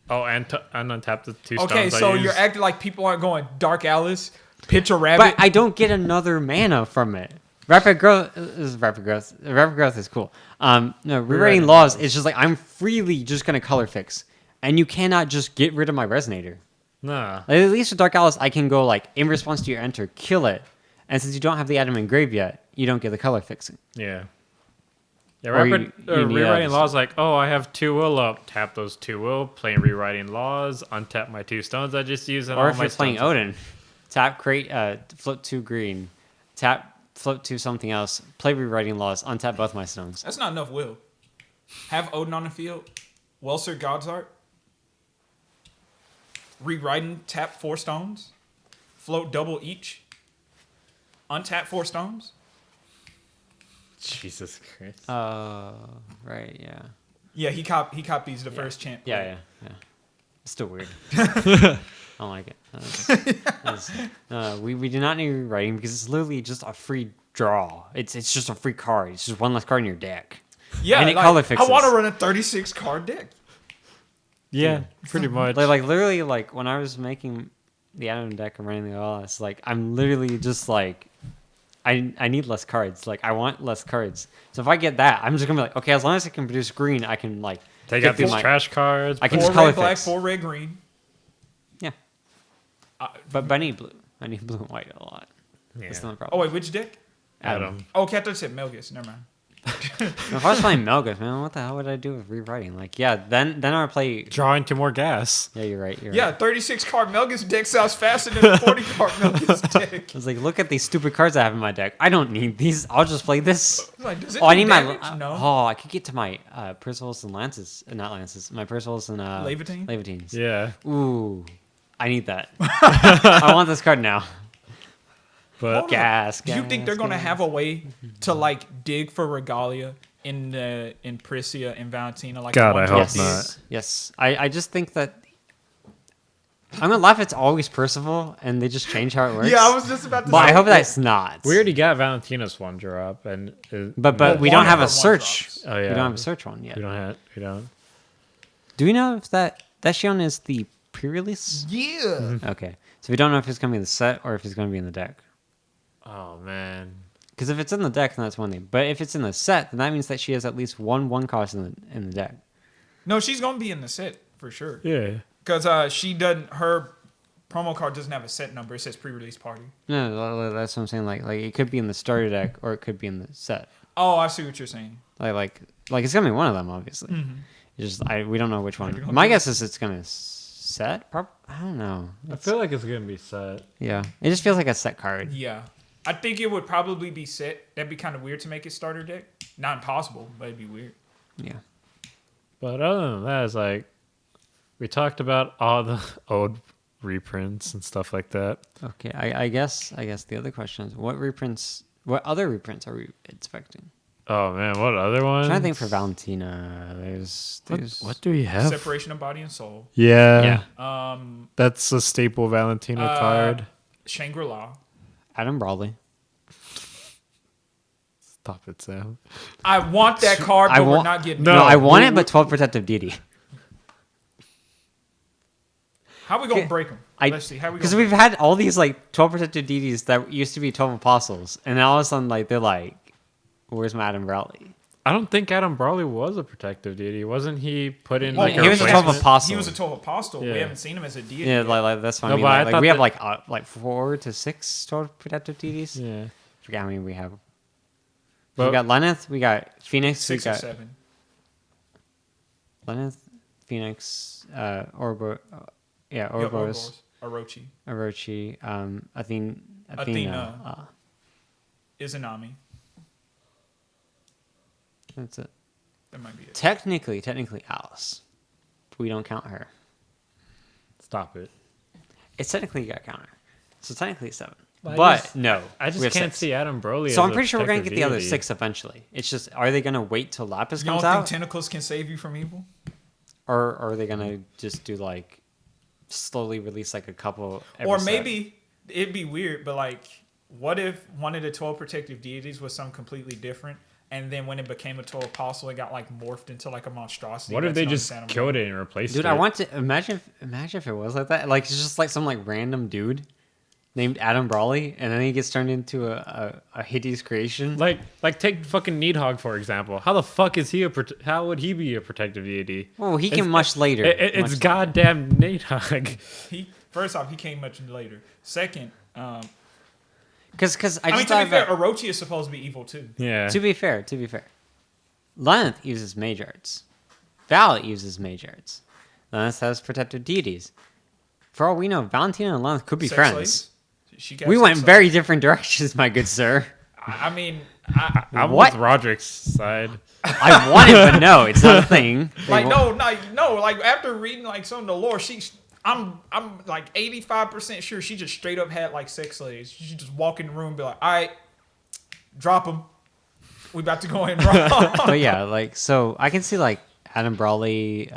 and untap the 2 stones. Okay, so I you're used. acting like people aren't going Dark Alice, pitch a But rabbit. I don't get another mana from it. Rapid growth is rapid growth. Rapid growth is cool. No, rewriting laws is just like, I'm freely just gonna color fix, and you cannot just get rid of my resonator. Nah. Like, at least with Dark Alice, I can go like in response to your enter, kill it, and since you don't have the item engraved yet, you don't get the color fixing. Yeah. Yeah, Or rapid you need rewriting others. laws like, oh, I have 2 will up. Tap those 2 will. Play rewriting laws. Untap my 2 stones I just used. And Or all if my you're playing stones. Odin, tap create float 2 green, tap float 2 something else, play rewriting laws, untap both my stones. That's not enough will. Have Odin on the field. Welser God's Art. Rewriting, tap 4 stones. Float double each. Untap 4 stones. Jesus Christ. Right, yeah. Yeah, he copies the first champ. Yeah. It's still weird. I don't like it. We do not need rewriting because it's literally just a free draw. It's just a free card. It's just one less card in your deck. Yeah, And it like, color I fixes. want to run a 36 card deck. Yeah, pretty much. Like literally, like when I was making the item deck and running the LS, like I'm literally just like, I need less cards. Like I want less cards. So if I get that, I'm just gonna be like, okay, as long as I can produce green, I can like Take get out through these my- trash cards. I can 4 just color red black, fix. 4 red green. Yeah. But I need blue. I need blue and white a lot. Yeah. That's not a Oh problem. wait, which deck? Adam. Oh, okay, I thought you said Melgus. Never mind. If I was playing Melgus, man, what the hell would I do with rewriting? Like, yeah, then I would play. Draw into more gas. Yeah, you're right. You're Yeah, right. 36 card Melgus deck sounds faster than a 40 card Melgus deck. I was like, look at these stupid cards I have in my deck. I don't need these. I'll just play this. Like, does it Oh, I do need damage? my. No. Oh, I could get to my Percival's and Lances. Not Lances. My Percival's and Levitine? Levitines. Yeah. Ooh, I need that. I want this card now. But Hold on. Gas. Do you think they're gonna have a way to like dig for regalia in Priscia and Valentina? Like God, the I ones hope we did? not. Yes. I just think that. I'm gonna laugh. It's always Percival, and they just change how it works. Yeah, I was just about to But say. I hope that's not. we already got Valentina's 1 drop, and But Well, we one don't have of a her one search. drops. Oh yeah, We don't have a search one yet. We don't. Do we know if that shown is the pre-release? Yeah. Okay, so we don't know if it's gonna be in the set or if it's gonna be in the deck. Oh man. Because if it's in the deck, then that's one thing. But if it's in the set, then that means that she has at least one cost in the deck. No, she's gonna be in the set for sure. Yeah. Because she doesn't. Her promo card doesn't have a set number. It says pre-release party. No, that's what I'm saying. Like it could be in the starter deck or it could be in the set. Oh, I see what you're saying. Like it's gonna be one of them, obviously. Mm-hmm. It's just we don't know which one. gonna My do? guess is it's gonna set. I don't know. I feel like it's gonna be set. Yeah, it just feels like a set card. Yeah. I think it would probably be set. That'd be kind of weird to make it starter deck. Not impossible, but it'd be weird. Yeah. But other than that, it's like we talked about all the old reprints and stuff like that. Okay, I guess the other question is what other reprints are we expecting? Oh man, what other ones? I'm trying to think for Valentina. There's What do we have? Separation of body and soul. Yeah, yeah. that's a staple Valentina card. Shangri-La. Adam Brawley. Stop it, Sam. I want that card, but we're not getting No, it. I want it, but 12 Protective Deity. How we gonna break them? Let's see. How we Because gonna we've had all these like 12 Protective Deities that used to be 12 Apostles, and now all of a sudden like they're like, "Where's my Adam Brawley?" I don't think Adam Brawley was a protective deity. Wasn't he put in Well, like he was a 12 replacement? apostle. He was a 12 apostle. We Yeah. haven't seen him as a deity. Yeah, yet. like that's what No, I mean. but I Like, thought we have that- like 4 to 6 12 Protective Deities. Yeah. Forget how many we have. But- We got Lenneth, we got Phoenix, 6 we or got 7. Lenneth, Phoenix, Orbo, Yeah, Orboros, Orochi. Orochi, Athena. Athena. Izanami. That's it. That might be it. Technically Alice. But we don't count her. Stop it. It's technically you got to count her. So technically 7. Well, I but just- no. I we just have can't 6. see Adam Brawley. So as I'm a pretty sure we're going to protective get the other deity. 6 eventually. It's just, are they going to wait till Lapis You don't comes think out? tentacles can save you from evil? Or are they going to just do like, slowly release like a couple every Or set? maybe it'd be weird, but like, what if one of the 12 protective deities was something completely different, and then when it became a 12 apostle, it got like morphed into like a monstrosity? What if that's they known just as Adam killed Brawley? it and replaced Dude, it? I want to imagine if it was like that. Like it's just like some like random dude named Adam Brawley, and then he gets turned into a hideous creation. like take fucking Needhog for example. How the fuck is he how would he be a protective deity? Well, he It's- came much later. It's Much- goddamn Needhog. First off, he came much later. Second, Because I I mean, just to thought be fair, about, Orochi is supposed to be evil too. Yeah. to be fair, Lenneth uses mage arts. Val uses mage arts. Lenneth has protective deities. For all we know, Valentina and Lenneth could be Sex friends. slaves? She got We sex went slaves. very different directions, my good sir. I mean, I'm What? with Roderick's side. I wanted, but no, it's not a thing. They like won't- no. Like after reading like some of the lore, I'm like 85% sure she just straight up had like sex slaves. She just walk in the room and be like, all right, drop them. We about to go in wrong. But yeah, like so, I can see like Adam Brawley.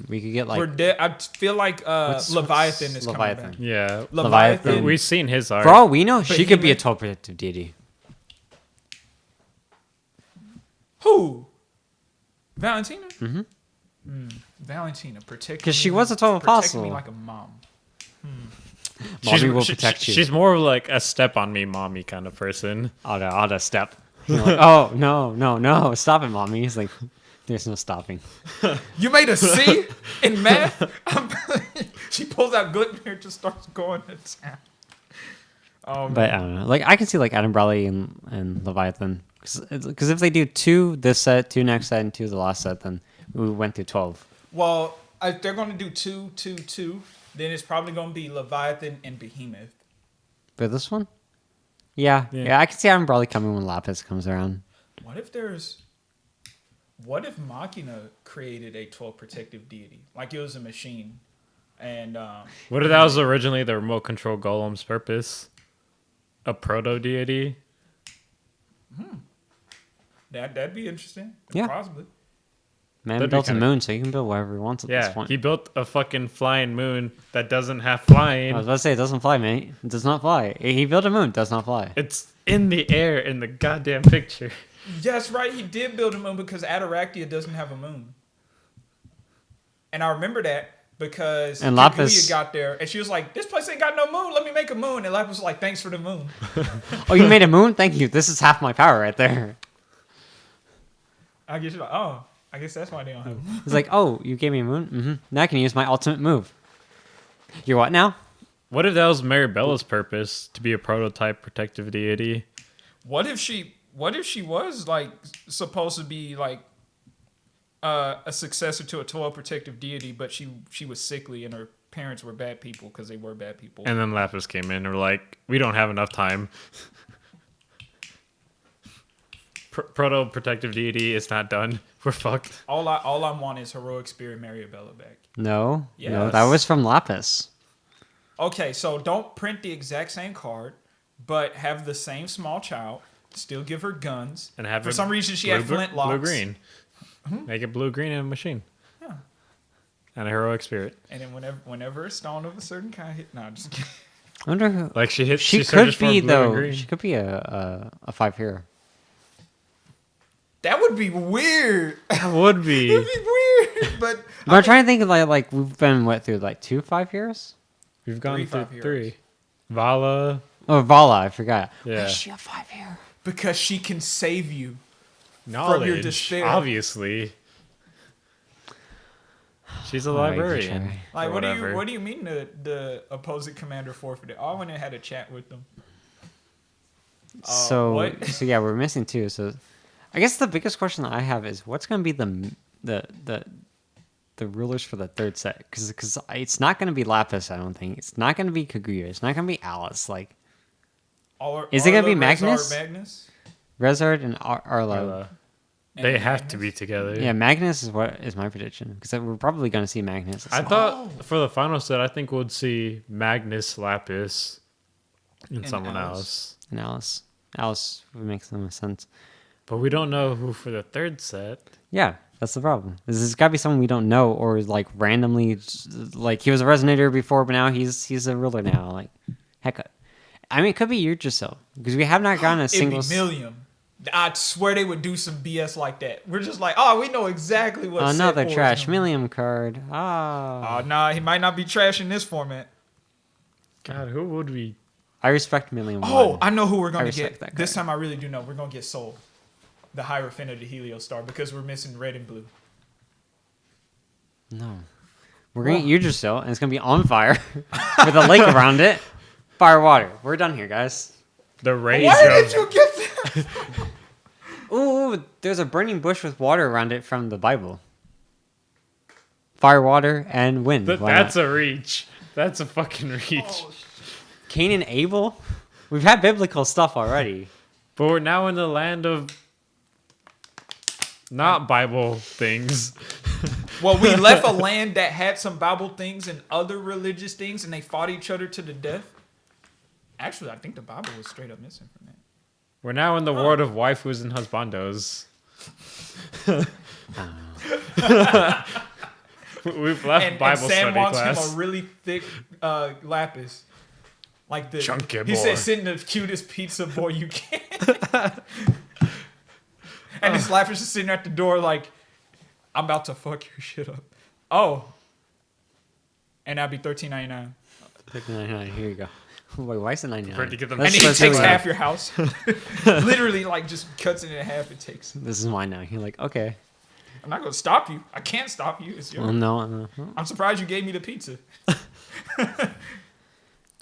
We could get like We're dead. I feel like what's Leviathan is Leviathan? coming back. Yeah. Leviathan. We've seen his art. for all we know, she could be a Behemoth. 12 protective deity. Who? Valentina? Mm-hmm. Valentina, protect 'Cause she me- was a 12 protect apostle. me like a mom. Mommy will protect you. She's more of like a step on me, mommy kind of person. Auto step. You're like, oh no! Stop it, mommy. He's like, there's no stopping. You made a C in math? She pulls out Glitner and just starts going to town. But I don't know. Like I can see like Adam Brawley and Leviathan because if they do 2 this set, 2 next set, and 2 the last set, then we went through 12. Well, if they're going to do 2, 2, 2, then it's probably going to be Leviathan and Behemoth. For this one, yeah, I can see Adam Brawley coming when Lapis comes around. What if Machina created a 12 protective deity? Like it was a machine. And What if that was originally the remote control golem's purpose? A proto deity? that'd be interesting. Yeah. Possibly. Man That'd be built a kinda- moon, so he can build whatever he wants at this Yeah. point. He built a fucking flying moon that doesn't have flying. I was about to say it doesn't fly, mate. It does not fly. He built a moon, does not fly. It's in the air in the goddamn picture. Yes, right. He did build a moon because Ataraktia doesn't have a moon. And I remember that because And Kaguya Lapis- got there and she was like, this place ain't got no moon. Let me make a moon. And Lapis was like, thanks for the moon. Oh, you made a moon? Thank you. This is half my power right there. I guess you're like, oh, I guess that's why they don't have a moon. He's like, oh, you gave me a moon? Mm-hmm. Now I can use my ultimate move. You're what now? What if that was Maribella's purpose to be a prototype protective deity? What if she was like supposed to be like a successor to a 12 protective deity, but she was sickly and her parents were bad people because they were bad people. And then Lapis came in and were like, we don't have enough time. Proto protective deity is not done. We're fucked. all I want is heroic spirit Mariabella back. No. No, Yes. that was from Lapis. Okay, so don't print the exact same card, but have the same small child. Still give her guns. And have For it some reason, she had flintlocks. Blue-green. Make it blue-green in a machine. Yeah. And a heroic spirit. And then whenever a stone of a certain kind hit, no, I'm just kidding. I wonder who. Like she She searches could for be blue and though. green. She could be a 5 hero. That would be weird. That would be. It'd be weird, but But I'm trying to think of like we've been through like 2 5 heroes. We've gone 3 through 5 heroes. 3. Vala. Oh, Vala, I forgot. Yeah. Is she a 5 hero? because she can save you. Knowledge. despair. Obviously. She's a Alright, good librarian. try. Like, or what whatever. do you mean the opposing commander forfeited? Oh, I went and had a chat with them. So what? so yeah, we're missing 2. So I guess the biggest question that I have is what's going to be the rulers for the third set? Because it's not going to be Lapis. I don't think it's not going to be Kaguya. It's not going to be Alice. Like Is it gonna be Arla, Magnus? Magnus? Rezard and Arlo. Arla. And They have Magnus? to be together. Yeah, Magnus is what is my prediction because we're probably going to see Magnus. I thought for the final set, I think we'll see Magnus, Lapis, and someone Alice. else. and Alice would make the most sense. But we don't know who for the third set. Yeah, that's the problem. There's got to be someone we don't know, or like randomly, like he was a resonator before, but now he's a ruler now. Like, heck, I mean, it could be Yggdrasil because we have not gotten a single. It'd be Millium. I swear they would do some BS like that. We're just like, oh, we know exactly what. Another set four is trash gonna be. Millium card. Ah, Oh, nah, he might not be trash in this format. God, who would we? I respect Millium. Oh, 1. I know who we're I gonna respect get. that This card. time I really do know. We're gonna get Soul, the Hierophant of the Helios Star, because we're missing red and blue. No, we're gonna get Yggdrasil, and it's gonna be on fire with a lake around it. Fire, water. We're done here, guys. The rage Where of did you get that? Ooh, there's a burning bush with water around it from the Bible. Fire, water, and wind. Why That's not? a reach. That's a fucking reach. Oh, Cain and Abel. We've had biblical stuff already. But we're now in the land of not Bible things. Well, we left a land that had some Bible things and other religious things, and they fought each other to the death. Actually, I think the Bible was straight up missing from that. We're now in the world of waifus and husbandos. We've left And Bible Sam study wants class. him a really thick lapis. Like the Chunky he boy. said, "Send the cutest pizza boy you can." And this lapis is sitting at the door, like, "I'm about to fuck your shit up." Oh, and that'd be $13.99. Here you go. Wait, why is it 99? Prepared to get them And then he That's takes really half your house. Literally, like, just cuts it in half. It takes. This is mine now. You're like, okay. I'm not gonna stop you. I can't stop you. It's yours. Well, no. I'm surprised you gave me the pizza.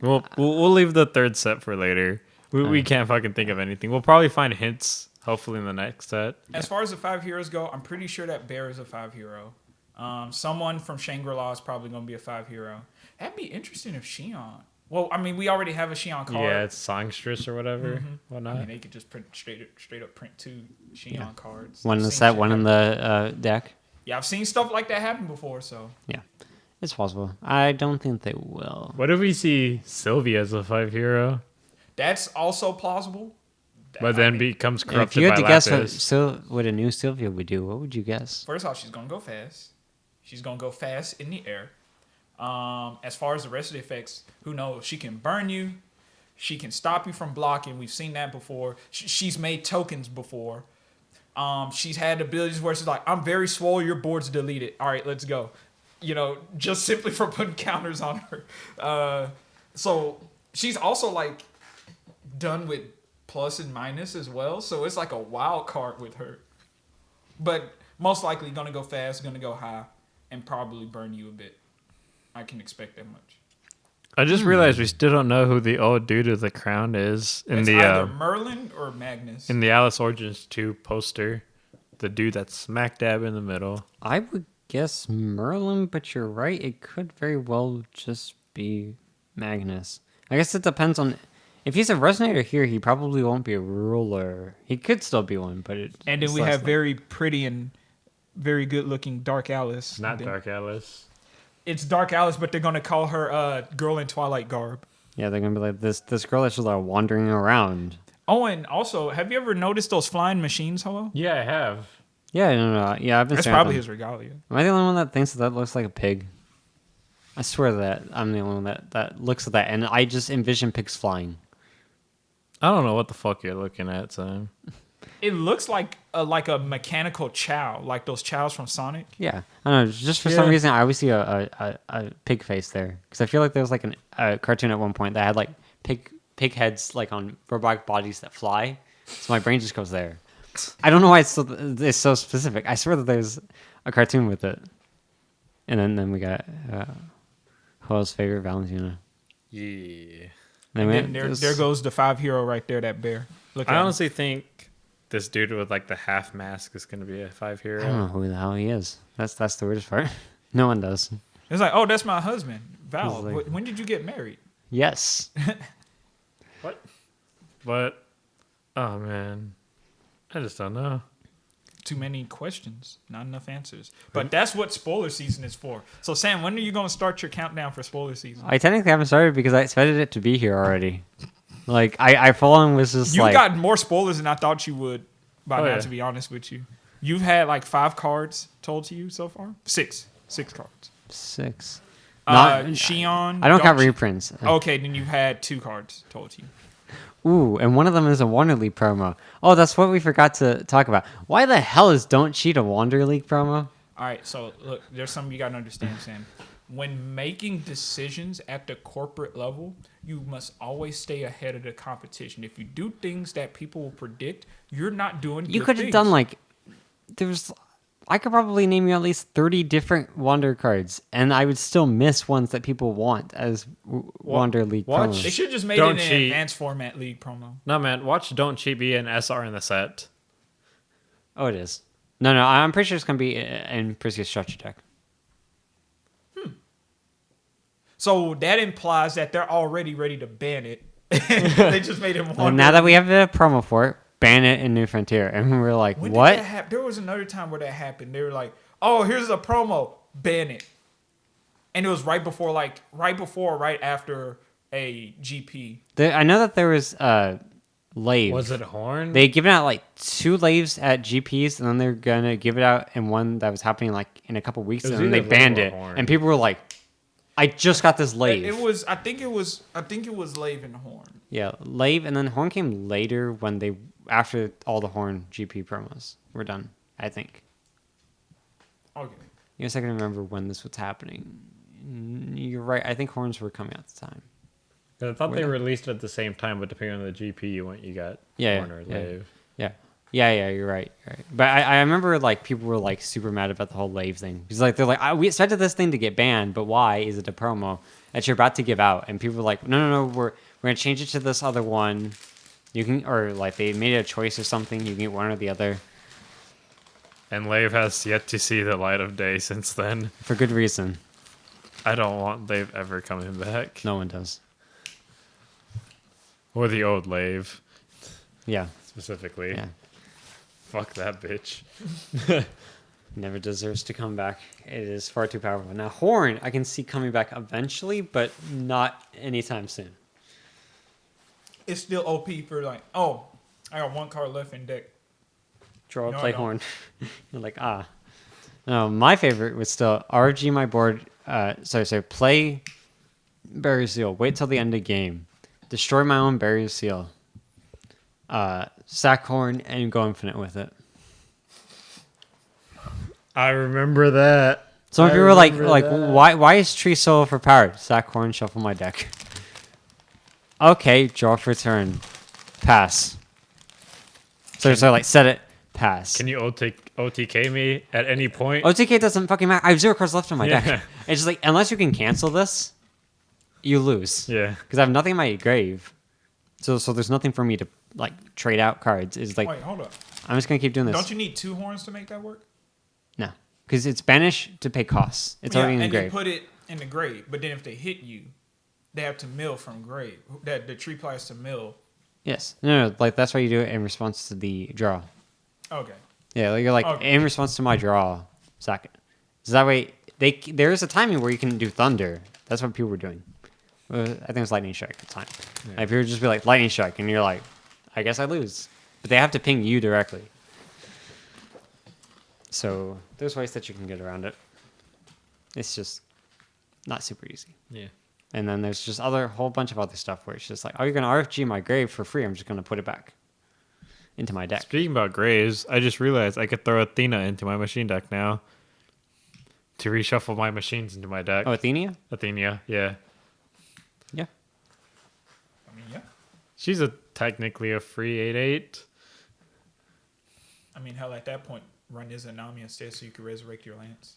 We'll leave the third set for later. We can't fucking think of anything. We'll probably find hints, hopefully, in the next set. As far as the 5 heroes go, I'm pretty sure that Bear is a 5 hero. Someone from Shangri-La is probably gonna be a 5 hero. That'd be interesting if Xion. Well, I mean, we already have a Xion card. Yeah, it's songstress or whatever. I Whatnot. mean, they could just print straight up print 2 Xion cards. One in the I've seen set, shit one in happen. the deck. Yeah, I've seen stuff like that happen before. So Yeah, it's possible. I don't think they will. What if we see Sylvia as a 5 hero, that's also plausible. but then becomes If corrupted you had by to guess Lapis? what a new Sylvia would do, what would you guess? First off, she's gonna go fast. She's gonna go fast in the air. As far as the rest of the effects, who knows? She can burn you. She can stop you from blocking. We've seen that before. She's made tokens before. She's had abilities where she's like, "I'm very swole. Your board's deleted. All right, let's go." You know, just simply for putting counters on her. So she's also like done with plus and minus as well. So it's like a wild card with her. But most likely gonna go fast, gonna go high, and probably burn you a bit. I can expect that much. I just realized we still don't know who the old dude with the crown is in It's the either Merlin or Magnus. in the Alice Origins 2 poster. The dude that's smack dab in the middle. I would guess Merlin, but you're right. It could very well just be Magnus. I guess it depends on if he's a resonator here. He probably won't be a ruler. He could still be one, but And then we have very pretty and very good looking Dark Alice. Not Dark Alice. It's Dark Alice, but they're gonna call her girl in Twilight garb. Yeah, they're gonna be like this girl that's just like wandering around. Oh, and also, have you ever noticed those flying machines, Hello? Yeah, I have. Yeah, no. Yeah, I've been That's staring at probably them. his regalia. Am I the only one that thinks that looks like a pig? I swear that I'm the only one that looks at that, and I just envision pigs flying. I don't know what the fuck you're looking at, Sam. It looks like a mechanical chow, like those chows from Sonic. Yeah, I don't know. Just for some Yeah. reason, I always see a pig face there because I feel like there was like a cartoon at one point that had like pig heads like on robotic bodies that fly. So my brain just goes there. I don't know why it's so specific. I swear that there's a cartoon with it. And then we got Joel's favorite Valentina. Yeah. And then there goes the 5 hero right there, that bear. Look at I him. honestly think this dude with like the half mask is gonna be a 5 hero. I don't know who the hell he is. That's the weirdest part. No one does. It's like, oh, that's my husband, Val. He's like- When did you get married? Yes. What? But oh man, I just don't know. Too many questions, not enough answers. But that's what spoiler season is for. So, Sam, when are you going to start your countdown for spoiler season? I technically haven't started because I expected it to be here already. Like I full on was just You like got more spoilers than I thought you would by Oh, now, yeah. to be honest with you. You've had like 5 cards told to you so far? 6 cards. 6. Shion. I don't count Chi- reprints. Okay, then you've had 2 cards told to you. Ooh, and one of them is a Wander League promo. Oh, that's what we forgot to talk about. Why the hell is Don't Cheat a Wander League promo? All right, so look, there's something you got to understand, Sam. When making decisions at the corporate level, you must always stay ahead of the competition. If you do things that people will predict, you're not doing You good could have things. done like I could probably name you at least 30 different Wander cards, and I would still miss ones that people want as Wander League watch- They promos. should have just made Don't it an cheat. advanced format league promo. No man, watch Don't Cheat be an SR in the set. Oh, it is. No, I'm pretty sure it's gonna be in Perseus structure deck. So that implies that they're already ready to ban it. They just made it And one. now that we have the promo for it, ban it in New Frontier, and we're like, When what? did that happen? There was another time where that happened. They were like, "Oh, here's a promo, ban it," and it was right right after a GP. I know that there was Lave. Was it Horn? They given out like 2 Laves at GPs, and then they're gonna give it out in one that was happening like in a couple weeks, It was and then they either Lave banned or it, Horn. and people were like, "I just got this Lave." It was. I think it was Lave and Horn. Yeah, Lave, and then Horn came later when after all the Horn GP promos were done. I think. Okay. Give me a second to remember when this was happening. You're right. I think Horns were coming at the time. I thought they Were they? released it at the same time, but depending on the GP you went, you got Yeah, Horn or yeah. Lave. Yeah. You're right. But I remember like people were like super mad about the whole Lave thing because like they're like, we expected this thing to get banned, but why is it a promo that you're about to give out? And people were like, no, we're gonna change it to this other one. You can, or like they made a choice or something. You can get one or the other And Lave has yet to see the light of day since then. for good reason. I don't want Lave ever coming back. No one does. Or the old Lave, Yeah. specifically. Yeah. Fuck that bitch. Never deserves to come back. It is far too powerful. Now, Horn, I can see coming back eventually, but not anytime soon. It's still OP for like, oh, I got 1 card left in deck. Draw, No, play no. Horn. You're like, ah. No, my favorite was still RG my board. Sorry, play Barrier Seal. Wait till the end of game. Destroy my own Barrier Seal. Sack Horn and go infinite with it. I remember that. Some I people were like, remember that. why is Tree so overpowered? Sack Horn, shuffle my deck. Okay, draw for turn. Pass. So like set it. Pass. Can you OTK me at any point? OTK doesn't fucking matter. I have 0 cards left on my Yeah. deck. It's just like unless you can cancel this, you lose. Yeah. Because I have nothing in my grave, so there's nothing for me to like trade out cards. It's like Wait, hold up. I'm just gonna keep doing this. Don't you need 2 horns to make that work? No, because it's banish to pay costs. It's already in the and you grave. put it in the grave. But then if they hit you, they have to mill from grave. That the tree plies to mill. Yes. No, like that's why you do it in response to the draw. Okay. Yeah, like, you're like Okay. in response to my draw, sack it. So that way, there is a timing where you can do thunder. That's what people were doing. I think it was lightning strike at the time. Like people would just be like lightning strike, and you're like, I guess I lose. But they have to ping you directly. So there's ways that you can get around it. It's just not super easy. Yeah. And then there's just whole bunch of other stuff where it's just like, oh, you're gonna RFG my grave for free. I'm just gonna put it back into my deck. Speaking about graves, I just realized I could throw Athena into my machine deck now to reshuffle my machines into my deck. Oh, Athenia? Athena, yeah. Yeah. I mean, yeah. She's technically a free 8/8. I mean, hell, at that point, run Izanami instead so you could resurrect your Lance.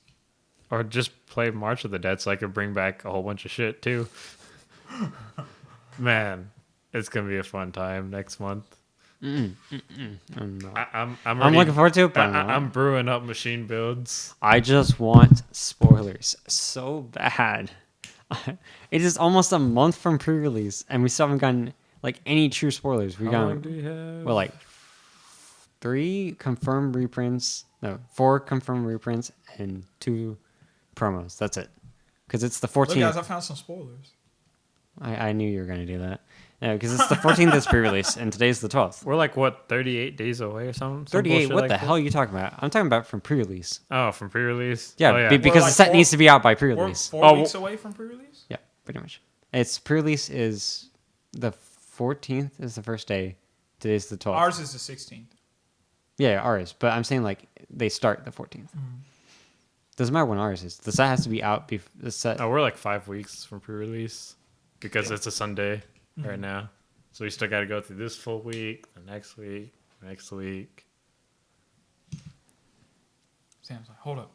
Or just play March of the Dead so I could bring back a whole bunch of shit too. Man, it's gonna be a fun time next month. I'm I'm looking forward to it, but I'm brewing up machine builds. I just want spoilers so bad. It is almost a month from pre-release, and we still haven't gotten like any true spoilers. We How got long do we have? well, like 4 confirmed reprints, and 2 promos. That's it. Because it's the 14th. Look, guys, I found some spoilers. I knew you were going to do that. No, because it's the 14th that's pre-release, and today's the 12th. We're like, what, 38 days away or something? 38? What the hell are you talking about? I'm talking about from pre-release. Oh, from pre-release? Yeah, Oh, yeah. because like the set 4 needs to be out by We're pre-release. 4 weeks away from pre-release? Yeah, pretty much. It's pre-release is the 14th is the first day. Today's the 12th. Ours is the 16th. Yeah, ours. But I'm saying like they start the 14th. Doesn't matter when ours is. The set has to be out before the set. Oh, we're like 5 weeks from pre-release because it's a Sunday right now. So we still got to go through this full week, the next week, next week. Sam's like, hold up.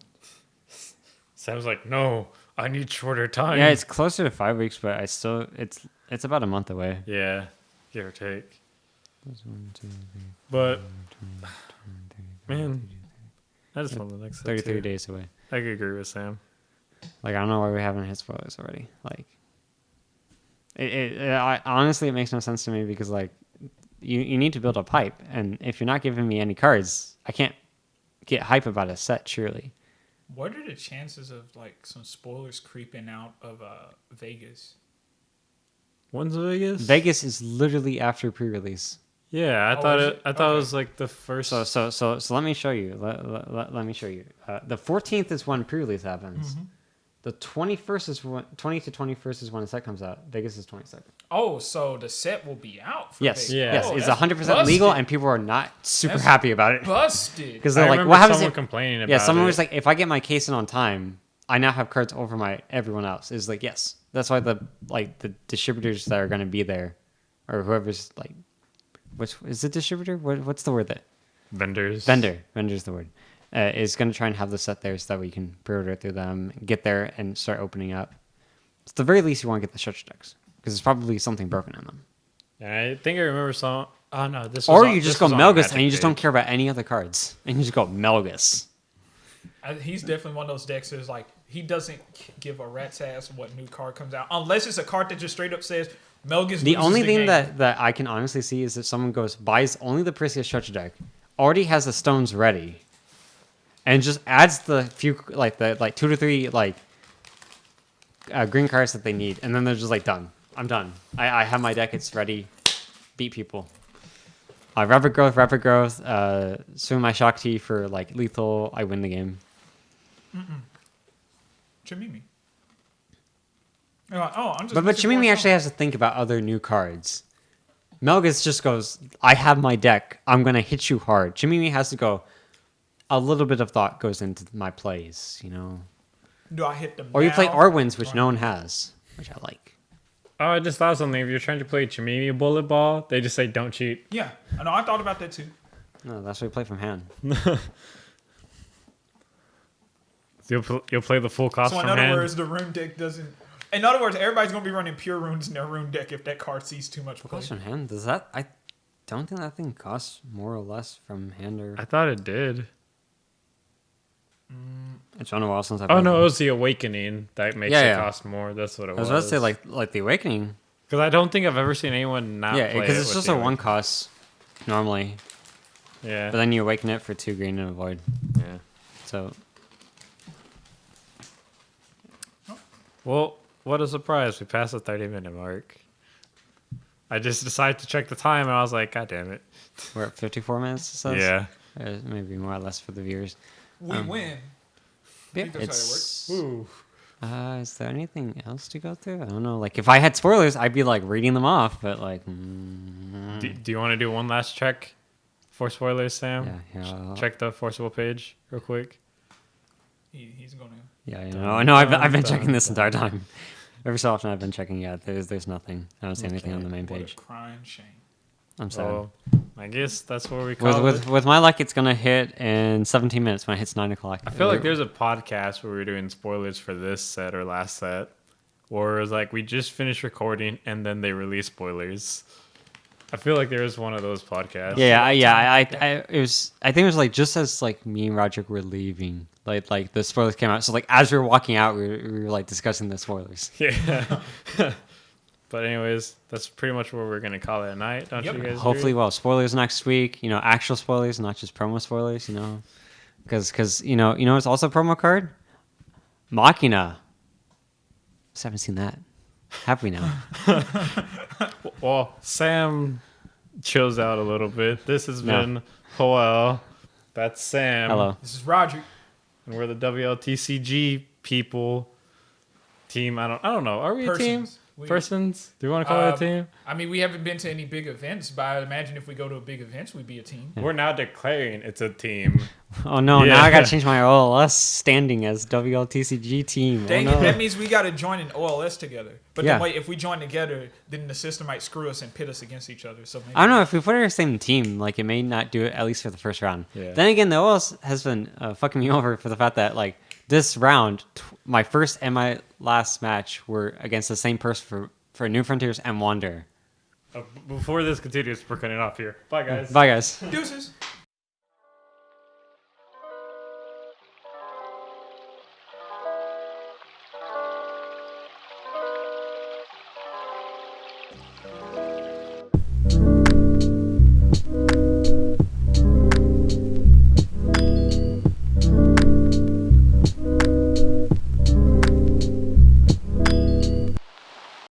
Sam's like, no, I need shorter time. Yeah, it's closer to 5 weeks, but it's about a month away. Yeah, give or take. But man, I just want the next set 33 too. days away. I could agree with Sam. Like I don't know why we haven't hit spoilers already. Like, honestly, it makes no sense to me because like you need to build a pipe, and if you're not giving me any cards, I can't get hype about a set. Surely. What are the chances of like some spoilers creeping out of Vegas? When's Vegas? Vegas is literally after pre-release. Yeah, I Oh, thought is it. it? I thought it Okay. was like the first. So let me show you. Let me show you. The 14th is when pre-release happens. The 21st is when 20 to 21st is when the set comes out. Vegas is 22nd. Oh, so the set will be out for Yes, Vegas. Yeah. yes, Oh, it's that's 100% legal, busted. and people are not super That's happy about it Busted. because they're I like, remember "What happens someone if?" complaining about Yeah, someone it. was like, "If I get my case in on time, I now have cards over my everyone else." Is like, yes, that's why the distributors that are going to be there, or whoever's like, which is it distributor? What's the word that? vendors. Vendor's the word. Is going to try and have the set there so that we can pre-order through them, get there, and start opening up. So at the very least, you want to get the stretch decks because there's probably something broken in them. I think I remember some. Oh no, this. Or was on- you just this go was on Melgus Magic and you just don't page. care about any other cards, and you just go Melgus. He's definitely one of those decks that's like, he doesn't give a rat's ass what new card comes out. Unless it's a card that just straight up says, Melgus The loses only the thing game. that I can honestly see is if someone buys only the Perseus stretch deck, already has the stones ready, and just adds the few like 2 to 3 green cards that they need, and then they're just like done. I'm done. I have my deck. It's ready. Beat people. Rapid growth. Swing my Shakti for like lethal. I win the game. Chimimi. You're like, oh, I'm just. But looking for Chimimi actually something. has to think about other new cards. Melgus just goes, I have my deck. I'm going to hit you hard. Chimimi has to go, a little bit of thought goes into my plays, you know. Do I hit them Or you play now? Arwins, which no one has, which I like. Oh, I just thought of something. If you're trying to play Chimimi Bullet Ball, they just say don't cheat. Yeah, I know. I thought about that too. No, that's what you play from hand. You'll play the full cost So in from other hand. words, the rune deck doesn't. In other words, everybody's gonna be running pure runes in their rune deck if that card sees too much play. Cost from hand? Does that... I don't think that thing costs more or less from hand or... I thought it did. It's been a while since I've... Oh no, it was the Awakening that makes Yeah, it yeah. cost more. That's what it I was. was about to say, like the Awakening. because I don't think I've ever seen anyone not. Yeah, play because it it's with just the a one Awakening. cost, normally. Yeah. But then you awaken it for 2 green and avoid. Yeah. So... Well, what a surprise! We passed the 30-minute mark. I just decided to check the time, and I was like, God damn it. We're at 54 minutes. It says. Yeah. Maybe more or less for the viewers. We win. Yeah, think that's how it works. Ooh. Is there anything else to go through? I don't know. Like, if I had spoilers, I'd be like reading them off, but like. Do you want to do one last check for spoilers, Sam? Yeah. Check the Forcible page real quick. He's gonna. Yeah, no, I've been checking this entire time. Every so often I've been checking. Yeah, there's nothing. I don't see anything on the main What a page. crying shame. I'm sad. So, I guess that's where we call it. With my luck, it's gonna hit in 17 minutes when it hits 9 o'clock. I feel like there's a podcast where we're doing spoilers for this set or last set, or it's like we just finished recording and then they release spoilers. I feel like there is one of those podcasts. It was. I think it was like just as like me and Roger were leaving, like the spoilers came out. So like as we were walking out, we were like discussing the spoilers. Yeah. But anyways, that's pretty much where we're gonna call it a night, don't Yep. you guys? Hopefully, agree? well, spoilers next week. You know, actual spoilers, not just promo spoilers. You know, because you know it's also a promo card. Machina. Just haven't seen that. Have we now? Well, Sam chills out a little bit. This has No. been Joel. That's Sam. Hello. This is Roger. And we're the WLTCG people. Team. I don't know. Are we a team? Persons. Persons? Do you want to call it a team? I mean, we haven't been to any big events, but I imagine if we go to a big event, we'd be a team. We're now declaring it's a team. Oh no! Yeah. Now I gotta change my OLS standing as WLTCG team. Oh Dang no! it, that means we got to join an OLS together. But Yeah. then wait, if we join together, then the system might screw us and pit us against each other. So maybe I don't know if we put it in the same team, like it may not do it at least for the first round. Yeah. Then again, the OLS has been fucking me over for the fact that like this round, my first and my last match were against the same person for New Frontiers and Wander. Before this continues, we're cutting off here. Bye, guys. Bye, guys. Deuces.